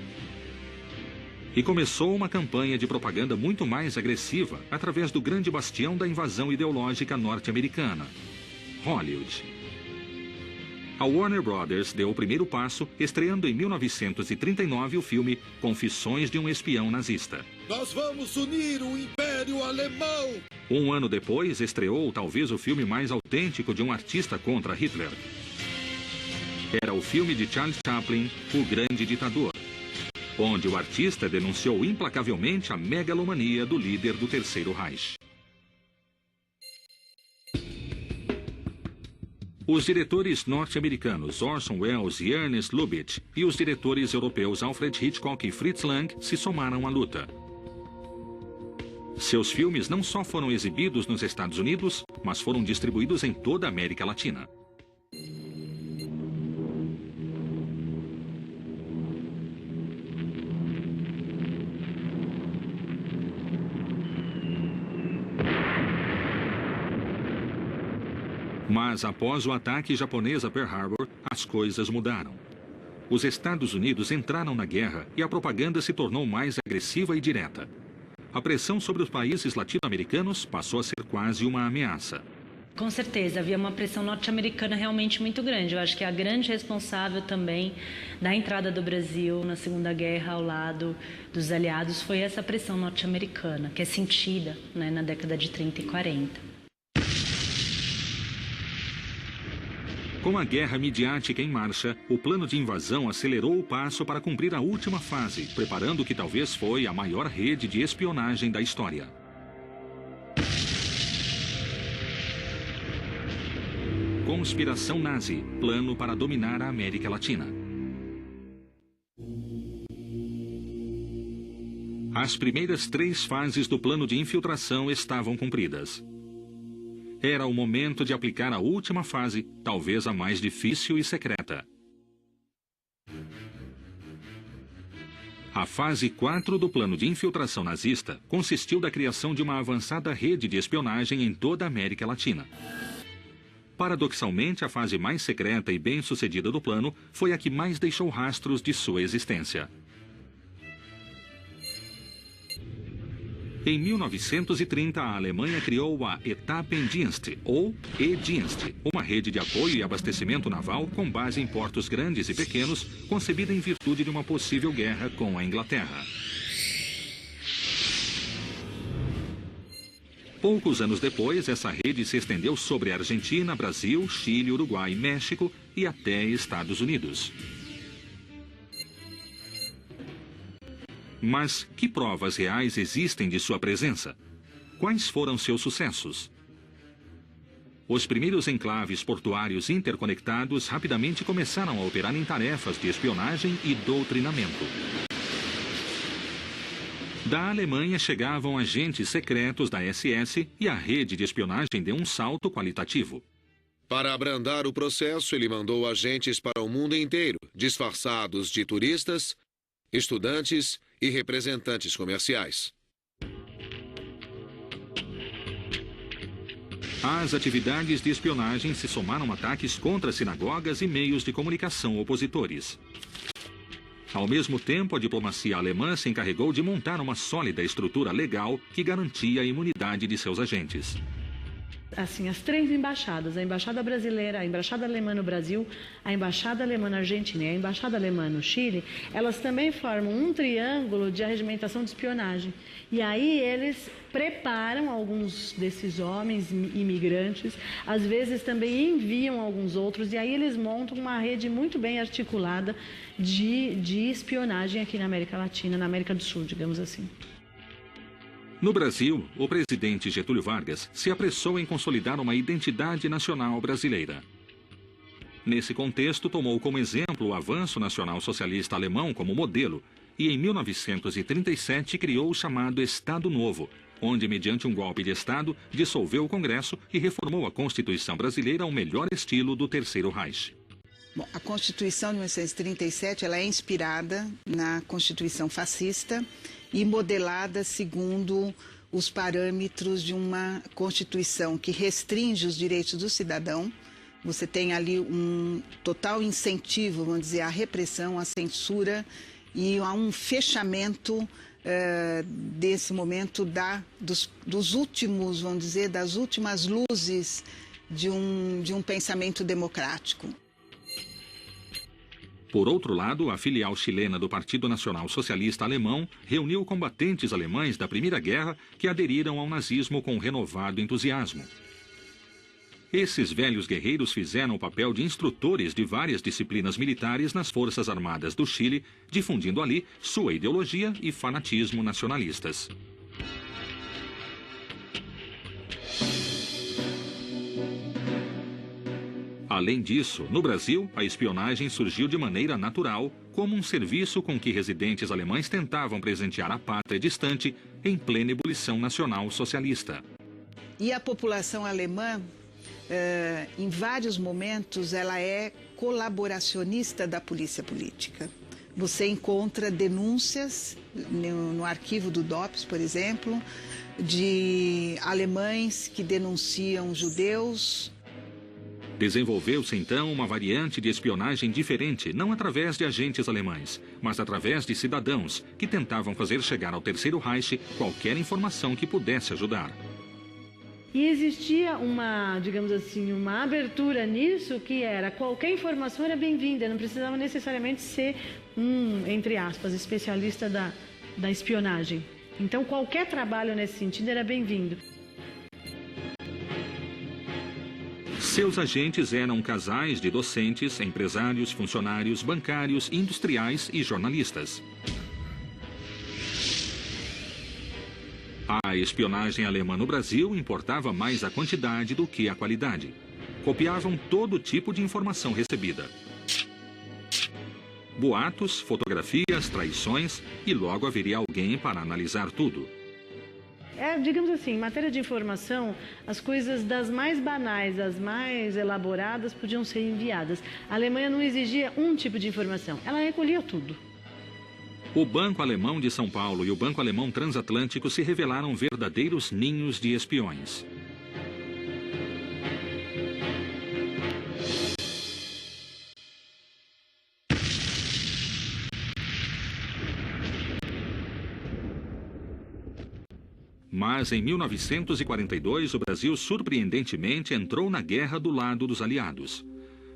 E começou uma campanha de propaganda muito mais agressiva através do grande bastião da invasão ideológica norte-americana, Hollywood. A Warner Brothers deu o primeiro passo, estreando em 1939 o filme Confissões de um Espião Nazista. Nós vamos unir o Império Alemão! Um ano depois, estreou talvez o filme mais autêntico de um artista contra Hitler. Era o filme de Charles Chaplin, O Grande Ditador, onde o artista denunciou implacavelmente a megalomania do líder do Terceiro Reich. Os diretores norte-americanos Orson Welles e Ernest Lubitsch e os diretores europeus Alfred Hitchcock e Fritz Lang se somaram à luta. Seus filmes não só foram exibidos nos Estados Unidos, mas foram distribuídos em toda a América Latina. Mas após o ataque japonês a Pearl Harbor, as coisas mudaram. Os Estados Unidos entraram na guerra e a propaganda se tornou mais agressiva e direta. A pressão sobre os países latino-americanos passou a ser quase uma ameaça. Com certeza, havia uma pressão norte-americana realmente muito grande. Eu acho que a grande responsável também da entrada do Brasil na Segunda Guerra ao lado dos aliados foi essa pressão norte-americana, que é sentida, né, na década de 30 e 40. Com a guerra midiática em marcha, o plano de invasão acelerou o passo para cumprir a última fase, preparando o que talvez foi a maior rede de espionagem da história. Conspiração nazi, plano para dominar a América Latina. As primeiras 3 fases do plano de infiltração estavam cumpridas. Era o momento de aplicar a última fase, talvez a mais difícil e secreta. A fase 4 do plano de infiltração nazista consistiu da criação de uma avançada rede de espionagem em toda a América Latina. Paradoxalmente, a fase mais secreta e bem-sucedida do plano foi a que mais deixou rastros de sua existência. Em 1930, a Alemanha criou a Etappendienst, ou E-Dienst, uma rede de apoio e abastecimento naval com base em portos grandes e pequenos, concebida em virtude de uma possível guerra com a Inglaterra. Poucos anos depois, essa rede se estendeu sobre a Argentina, Brasil, Chile, Uruguai, México e até Estados Unidos. Mas que provas reais existem de sua presença? Quais foram seus sucessos? Os primeiros enclaves portuários interconectados rapidamente começaram a operar em tarefas de espionagem e doutrinamento. Da Alemanha chegavam agentes secretos da SS e a rede de espionagem deu um salto qualitativo. Para abrandar o processo, ele mandou agentes para o mundo inteiro, disfarçados de turistas, estudantes e representantes comerciais. As atividades de espionagem se somaram a ataques contra sinagogas e meios de comunicação opositores. Ao mesmo tempo, a diplomacia alemã se encarregou de montar uma sólida estrutura legal que garantia a imunidade de seus agentes. Assim, as 3 embaixadas, a embaixada brasileira, a embaixada alemã no Brasil, a embaixada alemã na Argentina e a embaixada alemã no Chile, elas também formam um triângulo de arregimentação de espionagem. E aí eles preparam alguns desses homens imigrantes, às vezes também enviam alguns outros, e aí eles montam uma rede muito bem articulada de espionagem aqui na América Latina, na América do Sul, digamos assim. No Brasil, o presidente Getúlio Vargas se apressou em consolidar uma identidade nacional brasileira. Nesse contexto, tomou como exemplo o avanço nacional socialista alemão como modelo e, em 1937, criou o chamado Estado Novo, onde, mediante um golpe de Estado, dissolveu o Congresso e reformou a Constituição brasileira ao melhor estilo do Terceiro Reich. Bom, a Constituição de 1937 ela é inspirada na Constituição fascista e modelada segundo os parâmetros de uma Constituição que restringe os direitos do cidadão. Você tem ali um total incentivo, vamos dizer, à repressão, à censura e a um fechamento desse momento dos últimos, vamos dizer, das últimas luzes de um pensamento democrático. Por outro lado, a filial chilena do Partido Nacional Socialista Alemão reuniu combatentes alemães da Primeira Guerra que aderiram ao nazismo com renovado entusiasmo. Esses velhos guerreiros fizeram o papel de instrutores de várias disciplinas militares nas Forças Armadas do Chile, difundindo ali sua ideologia e fanatismo nacionalistas. Além disso, no Brasil, a espionagem surgiu de maneira natural, como um serviço com que residentes alemães tentavam presentear a pátria distante em plena ebulição nacional socialista. E a população alemã, em vários momentos, ela é colaboracionista da polícia política. Você encontra denúncias no arquivo do DOPS, por exemplo, de alemães que denunciam judeus. Desenvolveu-se então uma variante de espionagem diferente, não através de agentes alemães, mas através de cidadãos que tentavam fazer chegar ao Terceiro Reich qualquer informação que pudesse ajudar. E existia uma, digamos assim, uma abertura nisso que era qualquer informação era bem-vinda, não precisava necessariamente ser entre aspas, especialista da espionagem. Então qualquer trabalho nesse sentido era bem-vindo. Seus agentes eram casais de docentes, empresários, funcionários, bancários, industriais e jornalistas. A espionagem alemã no Brasil importava mais a quantidade do que a qualidade. Copiavam todo tipo de informação recebida. Boatos, fotografias, traições e logo haveria alguém para analisar tudo. Digamos assim, em matéria de informação, as coisas das mais banais, das mais elaboradas podiam ser enviadas. A Alemanha não exigia um tipo de informação, ela recolhia tudo. O Banco Alemão de São Paulo e o Banco Alemão Transatlântico se revelaram verdadeiros ninhos de espiões. Mas em 1942, o Brasil surpreendentemente entrou na guerra do lado dos aliados.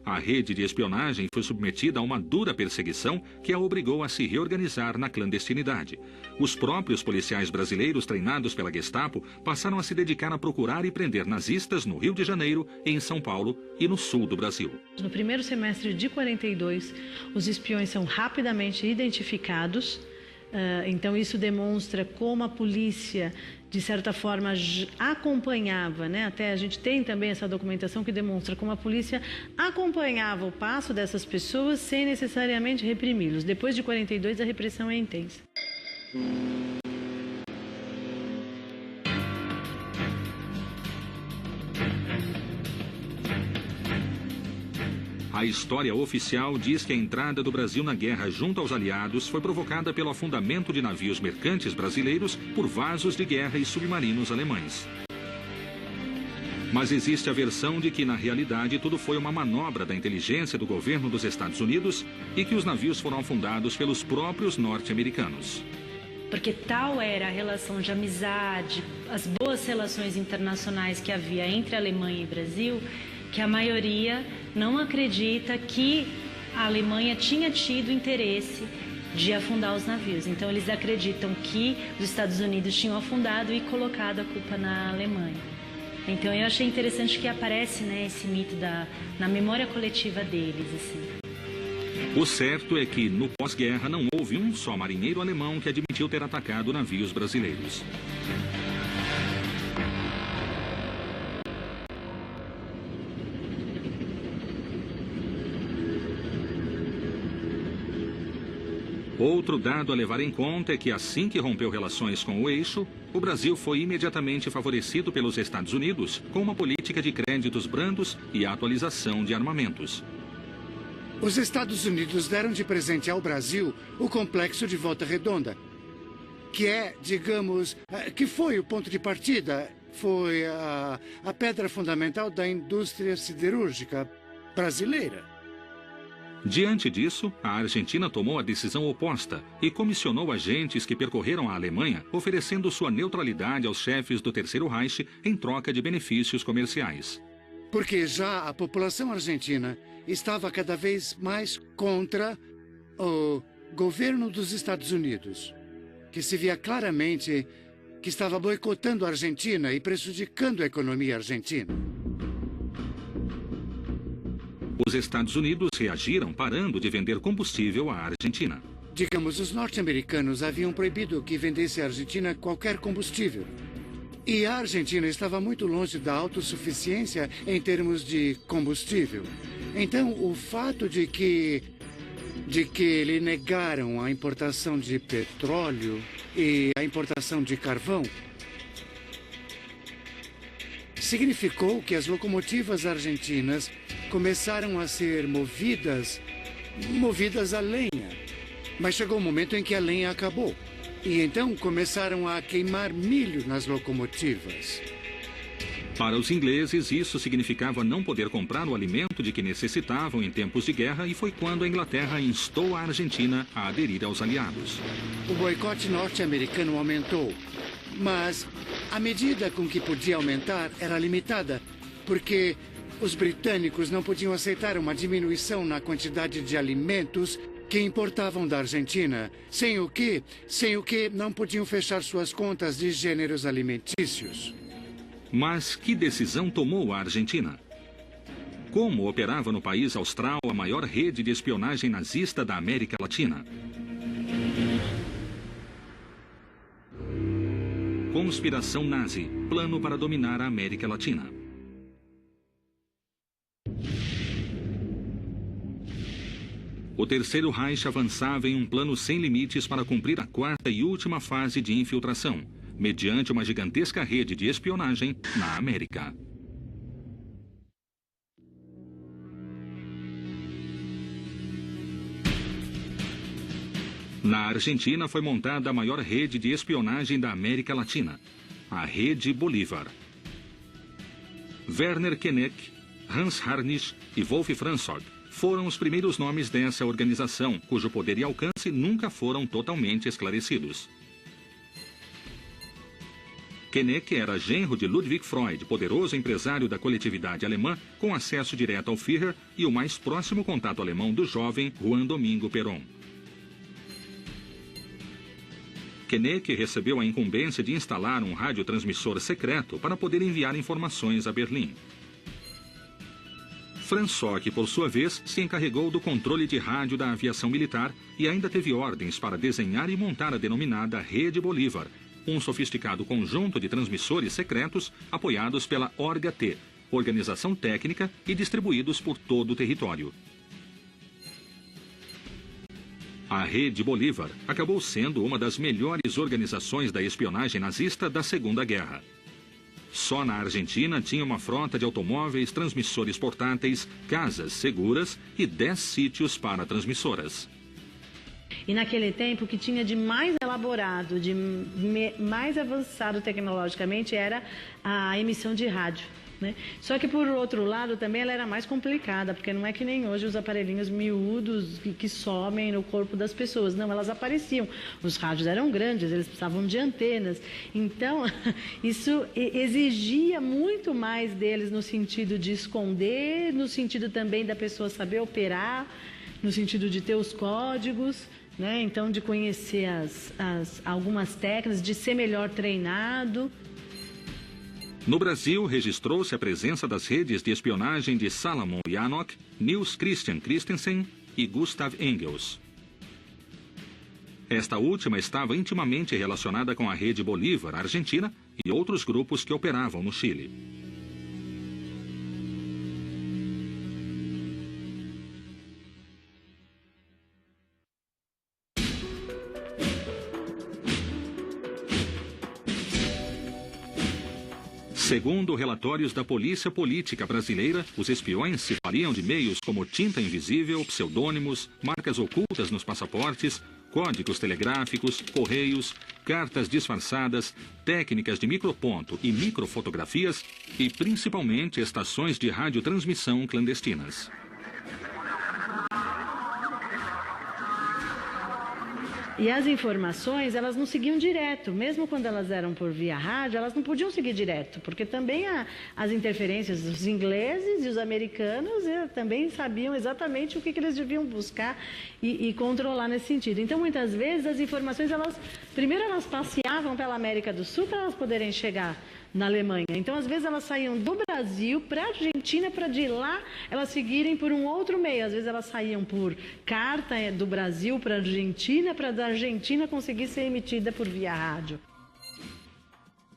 A rede de espionagem foi submetida a uma dura perseguição que a obrigou a se reorganizar na clandestinidade. Os próprios policiais brasileiros treinados pela Gestapo passaram a se dedicar a procurar e prender nazistas no Rio de Janeiro, em São Paulo e no sul do Brasil. No primeiro semestre de 42, os espiões são rapidamente identificados. Então isso demonstra como a polícia, de certa forma, acompanhava, né? Até a gente tem também essa documentação que demonstra como a polícia acompanhava o passo dessas pessoas sem necessariamente reprimi-los. Depois de 42, a repressão é intensa. A história oficial diz que a entrada do Brasil na guerra junto aos aliados foi provocada pelo afundamento de navios mercantes brasileiros por vasos de guerra e submarinos alemães. Mas existe a versão de que, na realidade, tudo foi uma manobra da inteligência do governo dos Estados Unidos e que os navios foram afundados pelos próprios norte-americanos. Porque tal era a relação de amizade, as boas relações internacionais que havia entre Alemanha e Brasil, que a maioria não acredita que a Alemanha tinha tido interesse de afundar os navios. Então eles acreditam que os Estados Unidos tinham afundado e colocado a culpa na Alemanha. Então eu achei interessante que aparece, né, esse mito na memória coletiva deles, assim. O certo é que, no pós-guerra, não houve um só marinheiro alemão que admitiu ter atacado navios brasileiros. Outro dado a levar em conta é que, assim que rompeu relações com o eixo, o Brasil foi imediatamente favorecido pelos Estados Unidos com uma política de créditos brandos e atualização de armamentos. Os Estados Unidos deram de presente ao Brasil o complexo de Volta Redonda, que é, digamos, que foi o ponto de partida, foi a pedra fundamental da indústria siderúrgica brasileira. Diante disso, a Argentina tomou a decisão oposta e comissionou agentes que percorreram a Alemanha, oferecendo sua neutralidade aos chefes do Terceiro Reich em troca de benefícios comerciais. Porque já a população argentina estava cada vez mais contra o governo dos Estados Unidos, que se via claramente que estava boicotando a Argentina e prejudicando a economia argentina. Os Estados Unidos reagiram parando de vender combustível à Argentina. Digamos, os norte-americanos haviam proibido que vendesse à Argentina qualquer combustível. E a Argentina estava muito longe da autossuficiência em termos de combustível. Então, o fato de que lhe negaram a importação de petróleo e a importação de carvão significou que as locomotivas argentinas começaram a ser movidas a lenha. Mas chegou um momento em que a lenha acabou. E então começaram a queimar milho nas locomotivas. Para os ingleses, isso significava não poder comprar o alimento de que necessitavam em tempos de guerra, e foi quando a Inglaterra instou a Argentina a aderir aos aliados. O boicote norte-americano aumentou, mas a medida com que podia aumentar era limitada, porque os britânicos não podiam aceitar uma diminuição na quantidade de alimentos que importavam da Argentina, sem o que não podiam fechar suas contas de gêneros alimentícios. Mas que decisão tomou a Argentina? Como operava no país austral a maior rede de espionagem nazista da América Latina? Conspiração nazi, plano para dominar a América Latina. O Terceiro Reich avançava em um plano sem limites para cumprir a quarta e última fase de infiltração, mediante uma gigantesca rede de espionagem na América. Na Argentina foi montada a maior rede de espionagem da América Latina, a Rede Bolívar. Werner Kenneck, Hans Harnisch e Wolf Franzog foram os primeiros nomes dessa organização, cujo poder e alcance nunca foram totalmente esclarecidos. Kenneck era genro de Ludwig Freud, poderoso empresário da coletividade alemã, com acesso direto ao Führer e o mais próximo contato alemão do jovem Juan Domingo Perón. Kenneck recebeu a incumbência de instalar um radiotransmissor secreto para poder enviar informações a Berlim. Franzog, por sua vez, se encarregou do controle de rádio da aviação militar e ainda teve ordens para desenhar e montar a denominada Rede Bolívar, um sofisticado conjunto de transmissores secretos apoiados pela Orga-T, organização técnica, e distribuídos por todo o território. A Rede Bolívar acabou sendo uma das melhores organizações da espionagem nazista da Segunda Guerra. Só na Argentina tinha uma frota de automóveis, transmissores portáteis, casas seguras e 10 sítios para transmissoras. E naquele tempo, o que tinha de mais elaborado, de mais avançado tecnologicamente, era a emissão de rádio, né? Só que, por outro lado, também ela era mais complicada, porque não é que nem hoje os aparelhinhos miúdos que somem no corpo das pessoas. Não, elas apareciam. Os rádios eram grandes, eles precisavam de antenas. Então, isso exigia muito mais deles no sentido de esconder, no sentido também da pessoa saber operar, no sentido de ter os códigos, né? Então, de conhecer algumas técnicas, de ser melhor treinado. No Brasil, registrou-se a presença das redes de espionagem de Salomon Janok, Niels Christian Christensen e Gustav Engels. Esta última estava intimamente relacionada com a Rede Bolívar argentina e outros grupos que operavam no Chile. Segundo relatórios da Polícia Política Brasileira, os espiões se valiam de meios como tinta invisível, pseudônimos, marcas ocultas nos passaportes, códigos telegráficos, correios, cartas disfarçadas, técnicas de microponto e microfotografias e, principalmente, estações de radiotransmissão clandestinas. E as informações, elas não seguiam direto. Mesmo quando elas eram por via rádio, elas não podiam seguir direto, porque também as interferências dos ingleses e os americanos também sabiam exatamente o que eles deviam buscar e controlar nesse sentido. Então, muitas vezes, as informações, primeiro elas passeavam pela América do Sul para elas poderem chegar na Alemanha. Então, às vezes, elas saíam do Brasil para a Argentina, para de lá elas seguirem por um outro meio. Às vezes, elas saíam por carta do Brasil para a Argentina, para da Argentina conseguir ser emitida por via rádio.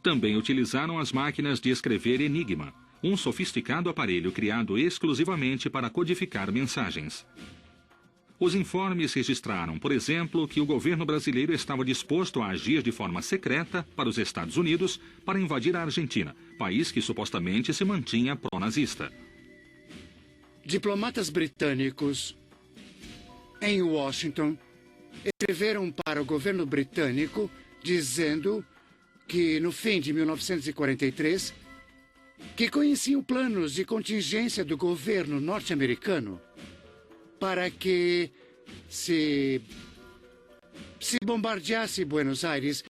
Também utilizaram as máquinas de escrever Enigma, um sofisticado aparelho criado exclusivamente para codificar mensagens. Os informes registraram, por exemplo, que o governo brasileiro estava disposto a agir de forma secreta para os Estados Unidos para invadir a Argentina, país que supostamente se mantinha pró-nazista. Diplomatas britânicos em Washington escreveram para o governo britânico dizendo que, no fim de 1943, que conheciam planos de contingência do governo norte-americano para que se bombardeasse Buenos Aires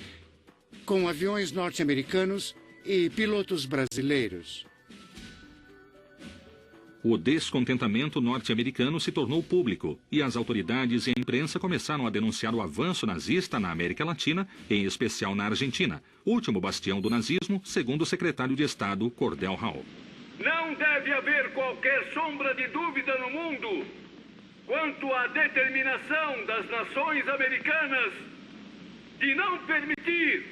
com aviões norte-americanos e pilotos brasileiros. O descontentamento norte-americano se tornou público e as autoridades e a imprensa começaram a denunciar o avanço nazista na América Latina, em especial na Argentina, último bastião do nazismo, segundo o secretário de Estado, Cordell Hull. Não deve haver qualquer sombra de dúvida no mundo quanto à determinação das nações americanas de não permitir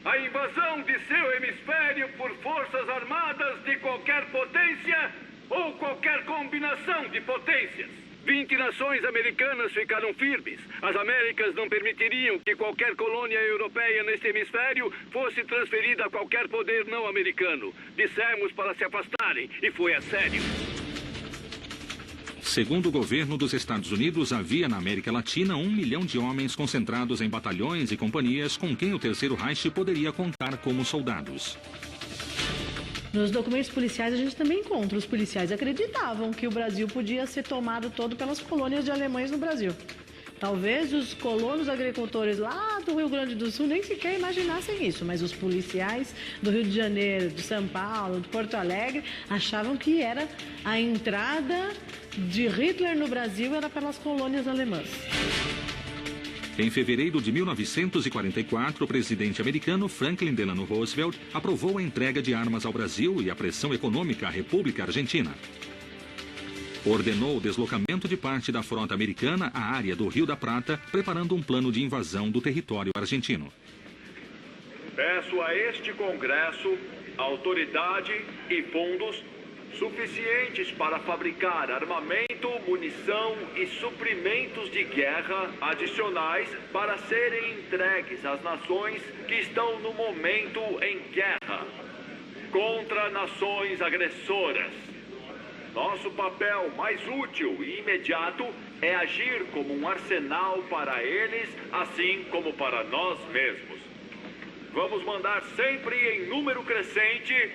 a invasão de seu hemisfério por forças armadas de qualquer potência ou qualquer combinação de potências. 20 nações americanas ficaram firmes. As Américas não permitiriam que qualquer colônia europeia neste hemisfério fosse transferida a qualquer poder não americano. Dissemos para se afastarem e foi a sério. Segundo o governo dos Estados Unidos, havia na América Latina 1 milhão de homens concentrados em batalhões e companhias com quem o Terceiro Reich poderia contar como soldados. Nos documentos policiais a gente também encontra. Os policiais acreditavam que o Brasil podia ser tomado todo pelas colônias de alemães no Brasil. Talvez os colonos agricultores lá do Rio Grande do Sul nem sequer imaginassem isso, mas os policiais do Rio de Janeiro, de São Paulo, de Porto Alegre, achavam que era a entrada de Hitler no Brasil era pelas colônias alemãs. Em fevereiro de 1944, o presidente americano Franklin Delano Roosevelt aprovou a entrega de armas ao Brasil e a pressão econômica à República Argentina. Ordenou o deslocamento de parte da frota americana à área do Rio da Prata, preparando um plano de invasão do território argentino. Peço a este Congresso autoridade e fundos suficientes para fabricar armamento, munição e suprimentos de guerra adicionais para serem entregues às nações que estão no momento em guerra contra nações agressoras. Nosso papel mais útil e imediato é agir como um arsenal para eles, assim como para nós mesmos. Vamos mandar sempre em número crescente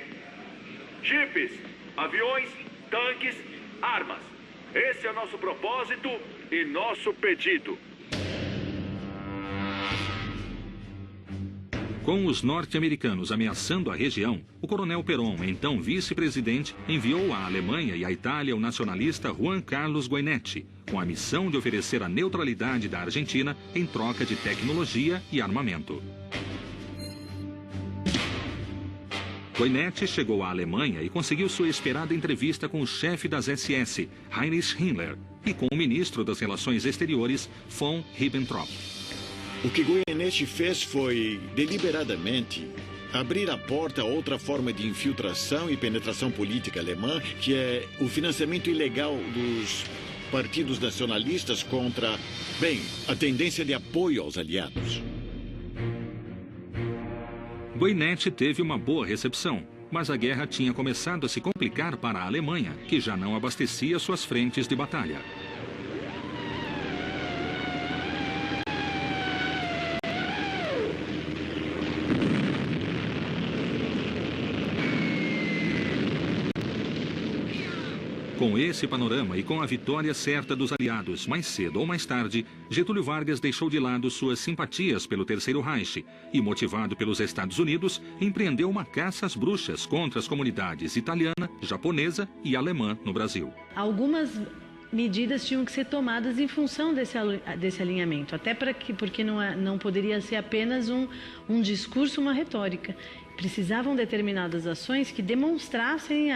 jipes, aviões, tanques, armas. Esse é nosso propósito e nosso pedido. Com os norte-americanos ameaçando a região, o coronel Perón, então vice-presidente, enviou à Alemanha e à Itália o nacionalista Juan Carlos Goinetti, com a missão de oferecer a neutralidade da Argentina em troca de tecnologia e armamento. Goinetti chegou à Alemanha e conseguiu sua esperada entrevista com o chefe das SS, Heinrich Himmler, e com o ministro das Relações Exteriores, von Ribbentrop. O que Goinetti fez foi, deliberadamente, abrir a porta a outra forma de infiltração e penetração política alemã, que é o financiamento ilegal dos partidos nacionalistas contra, bem, a tendência de apoio aos aliados. Goinetti teve uma boa recepção, mas a guerra tinha começado a se complicar para a Alemanha, que já não abastecia suas frentes de batalha. Com esse panorama e com a vitória certa dos aliados, mais cedo ou mais tarde, Getúlio Vargas deixou de lado suas simpatias pelo Terceiro Reich e, motivado pelos Estados Unidos, empreendeu uma caça às bruxas contra as comunidades italiana, japonesa e alemã no Brasil. Algumas medidas tinham que ser tomadas em função desse alinhamento, até porque não poderia ser apenas um discurso, uma retórica. Precisavam determinadas ações que demonstrassem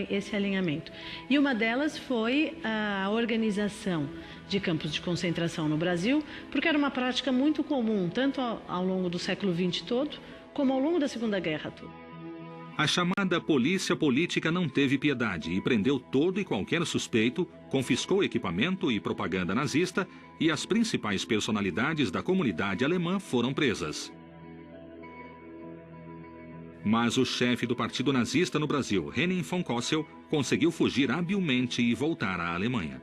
esse alinhamento. E uma delas foi a organização de campos de concentração no Brasil, porque era uma prática muito comum, tanto ao longo do século XX todo, como ao longo da Segunda Guerra toda. A chamada polícia política não teve piedade e prendeu todo e qualquer suspeito, confiscou equipamento e propaganda nazista e as principais personalidades da comunidade alemã foram presas. Mas o chefe do partido nazista no Brasil, Henning von Kossel, conseguiu fugir habilmente e voltar à Alemanha.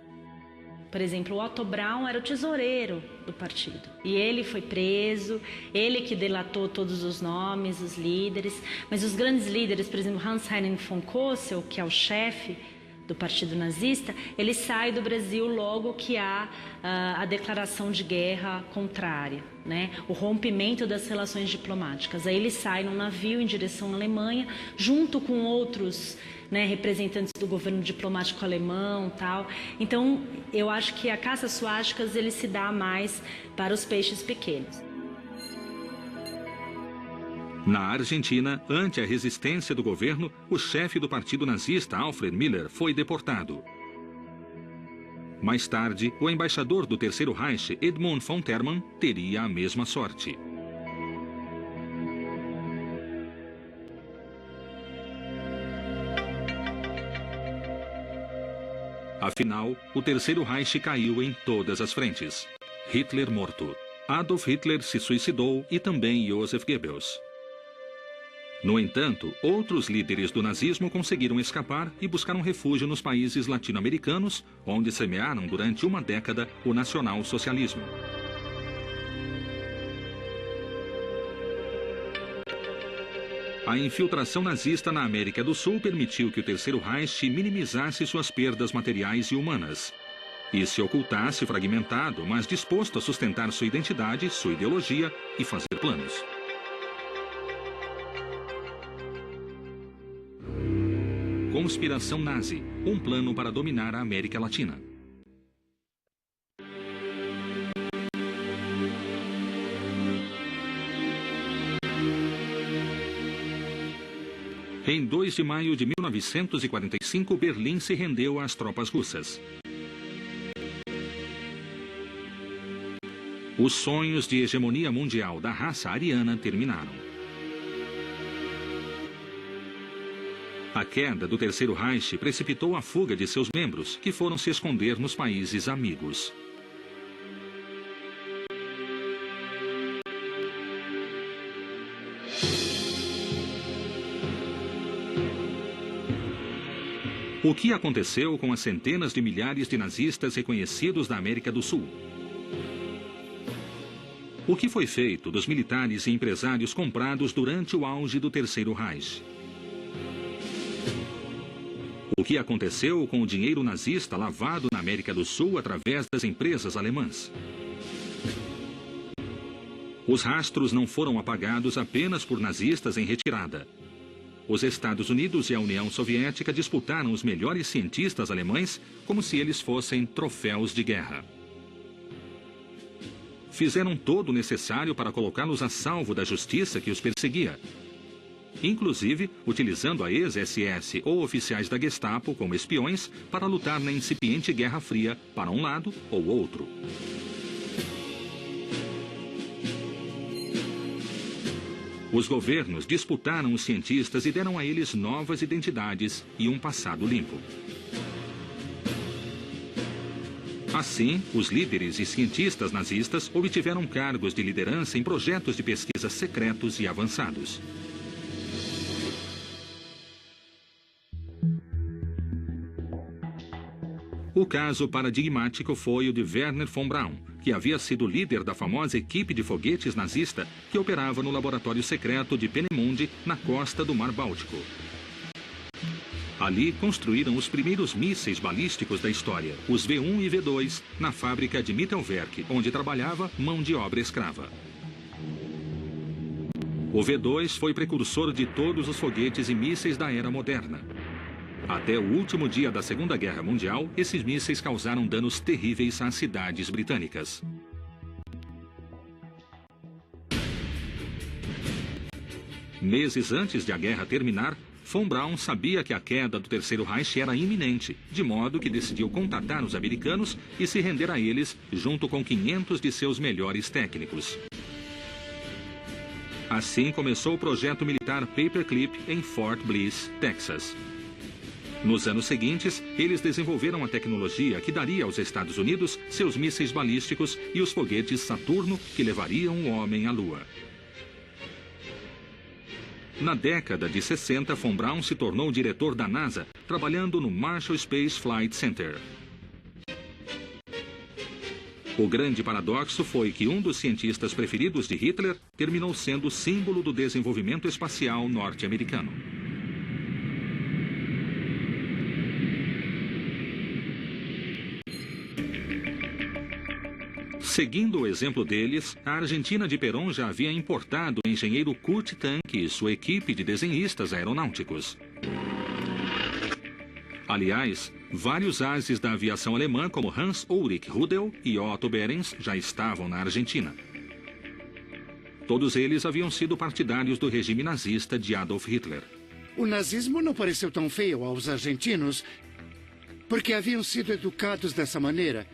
Por exemplo, o Otto Braun era o tesoureiro do partido. E ele foi preso, ele que delatou todos os nomes, os líderes. Mas os grandes líderes, por exemplo, Hans-Henning von Kossel, que é o chefe do partido nazista, ele sai do Brasil logo que há a declaração de guerra contrária, né? O rompimento das relações diplomáticas. Aí ele sai num navio em direção à Alemanha, junto com outros, né, representantes do governo diplomático alemão, tal. Então, eu acho que a caça às suásticas ele se dá mais para os peixes pequenos. Na Argentina, ante a resistência do governo, o chefe do partido nazista, Alfred Miller, foi deportado. Mais tarde, o embaixador do Terceiro Reich, Edmund von Termann, teria a mesma sorte. Afinal, o Terceiro Reich caiu em todas as frentes. Hitler morto. Adolf Hitler se suicidou e também Joseph Goebbels. No entanto, outros líderes do nazismo conseguiram escapar e buscaram refúgio nos países latino-americanos, onde semearam durante uma década o nacional-socialismo. A infiltração nazista na América do Sul permitiu que o Terceiro Reich minimizasse suas perdas materiais e humanas e se ocultasse fragmentado, mas disposto a sustentar sua identidade, sua ideologia e fazer planos. Conspiração nazi, um plano para dominar a América Latina. Em 2 de maio de 1945, Berlim se rendeu às tropas russas. Os sonhos de hegemonia mundial da raça ariana terminaram. A queda do Terceiro Reich precipitou a fuga de seus membros, que foram se esconder nos países amigos. O que aconteceu com as centenas de milhares de nazistas reconhecidos da América do Sul? O que foi feito dos militares e empresários comprados durante o auge do Terceiro Reich? O que aconteceu com o dinheiro nazista lavado na América do Sul através das empresas alemãs? Os rastros não foram apagados apenas por nazistas em retirada. Os Estados Unidos e a União Soviética disputaram os melhores cientistas alemães como se eles fossem troféus de guerra. Fizeram todo o necessário para colocá-los a salvo da justiça que os perseguia, inclusive utilizando a ex-SS ou oficiais da Gestapo como espiões para lutar na incipiente Guerra Fria para um lado ou outro. Os governos disputaram os cientistas e deram a eles novas identidades e um passado limpo. Assim, os líderes e cientistas nazistas obtiveram cargos de liderança em projetos de pesquisa secretos e avançados. O caso paradigmático foi o de Wernher von Braun, que havia sido líder da famosa equipe de foguetes nazista que operava no laboratório secreto de Peenemünde, na costa do Mar Báltico. Ali construíram os primeiros mísseis balísticos da história, os V1 e V2, na fábrica de Mittelwerk, onde trabalhava mão de obra escrava. O V2 foi precursor de todos os foguetes e mísseis da era moderna. Até o último dia da Segunda Guerra Mundial, esses mísseis causaram danos terríveis às cidades britânicas. Meses antes de a guerra terminar, von Braun sabia que a queda do Terceiro Reich era iminente, de modo que decidiu contatar os americanos e se render a eles junto com 500 de seus melhores técnicos. Assim começou o projeto militar Paperclip em Fort Bliss, Texas. Nos anos seguintes, eles desenvolveram a tecnologia que daria aos Estados Unidos seus mísseis balísticos e os foguetes Saturno que levariam o homem à Lua. Na década de 60, von Braun se tornou diretor da NASA, trabalhando no Marshall Space Flight Center. O grande paradoxo foi que um dos cientistas preferidos de Hitler terminou sendo o símbolo do desenvolvimento espacial norte-americano. Seguindo o exemplo deles, a Argentina de Perón já havia importado o engenheiro Kurt Tank e sua equipe de desenhistas aeronáuticos. Aliás, vários ases da aviação alemã, como Hans-Ulrich Rudel e Otto Behrens, já estavam na Argentina. Todos eles haviam sido partidários do regime nazista de Adolf Hitler. O nazismo não pareceu tão feio aos argentinos porque haviam sido educados dessa maneira.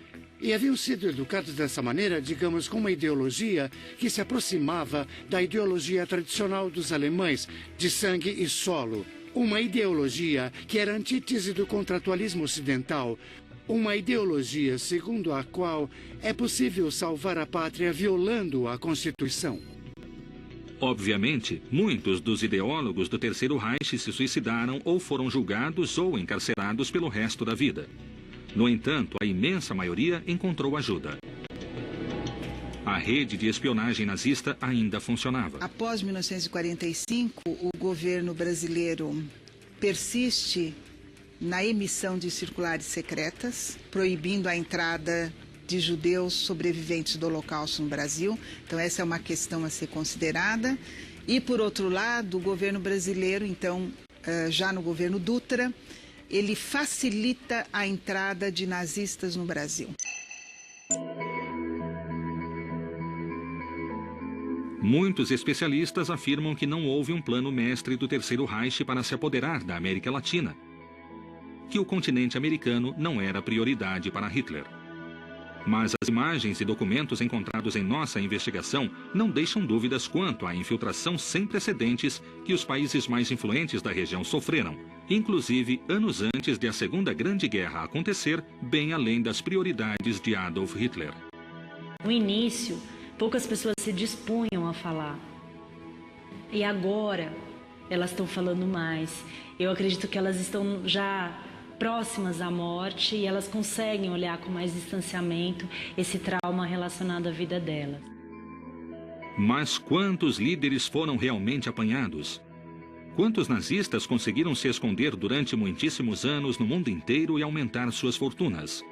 E haviam sido educados dessa maneira, digamos, com uma ideologia que se aproximava da ideologia tradicional dos alemães, de sangue e solo. Uma ideologia que era a antítese do contratualismo ocidental, Uma ideologia segundo a qual é possível salvar a pátria violando a Constituição. Obviamente, muitos dos ideólogos do Terceiro Reich se suicidaram ou foram julgados ou encarcerados pelo resto da vida. No entanto, a imensa maioria encontrou ajuda. A rede de espionagem nazista ainda funcionava. Após 1945, o governo brasileiro persiste na emissão de circulares secretas, proibindo a entrada de judeus sobreviventes do Holocausto no Brasil. Então, essa é uma questão a ser considerada. E, por outro lado, o governo brasileiro, então, já no governo Dutra, ele facilita a entrada de nazistas no Brasil. Muitos especialistas afirmam que não houve um plano mestre do Terceiro Reich para se apoderar da América Latina, que o continente americano não era prioridade para Hitler. Mas as imagens e documentos encontrados em nossa investigação não deixam dúvidas quanto à infiltração sem precedentes que os países mais influentes da região sofreram, inclusive anos antes de a Segunda Grande Guerra acontecer, bem além das prioridades de Adolf Hitler. No início, poucas pessoas se dispunham a falar. E agora, elas estão falando mais. Eu acredito que elas estão já próximas à morte e elas conseguem olhar com mais distanciamento esse trauma relacionado à vida delas. Mas quantos líderes foram realmente apanhados? Quantos nazistas conseguiram se esconder durante muitíssimos anos no mundo inteiro e aumentar suas fortunas?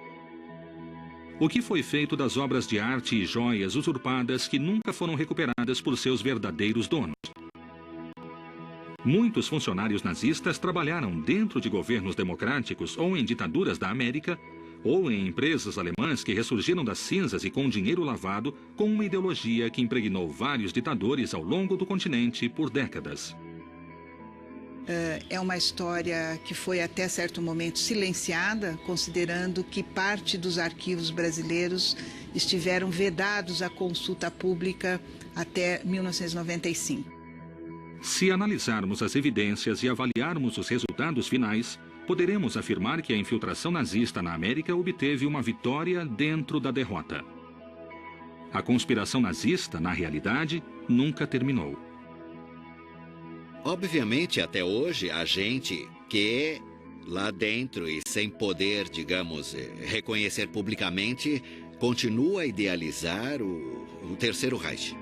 O que foi feito das obras de arte e joias usurpadas que nunca foram recuperadas por seus verdadeiros donos? Muitos funcionários nazistas trabalharam dentro de governos democráticos ou em ditaduras da América, ou em empresas alemãs que ressurgiram das cinzas e com dinheiro lavado, com uma ideologia que impregnou vários ditadores ao longo do continente por décadas. É uma história que foi até certo momento silenciada, considerando que parte dos arquivos brasileiros estiveram vedados à consulta pública até 1995. Se analisarmos as evidências e avaliarmos os resultados finais, poderemos afirmar que a infiltração nazista na América obteve uma vitória dentro da derrota. A conspiração nazista, na realidade, nunca terminou. Obviamente, até hoje, a gente que lá dentro e sem poder, digamos, reconhecer publicamente, continua a idealizar o Terceiro Reich.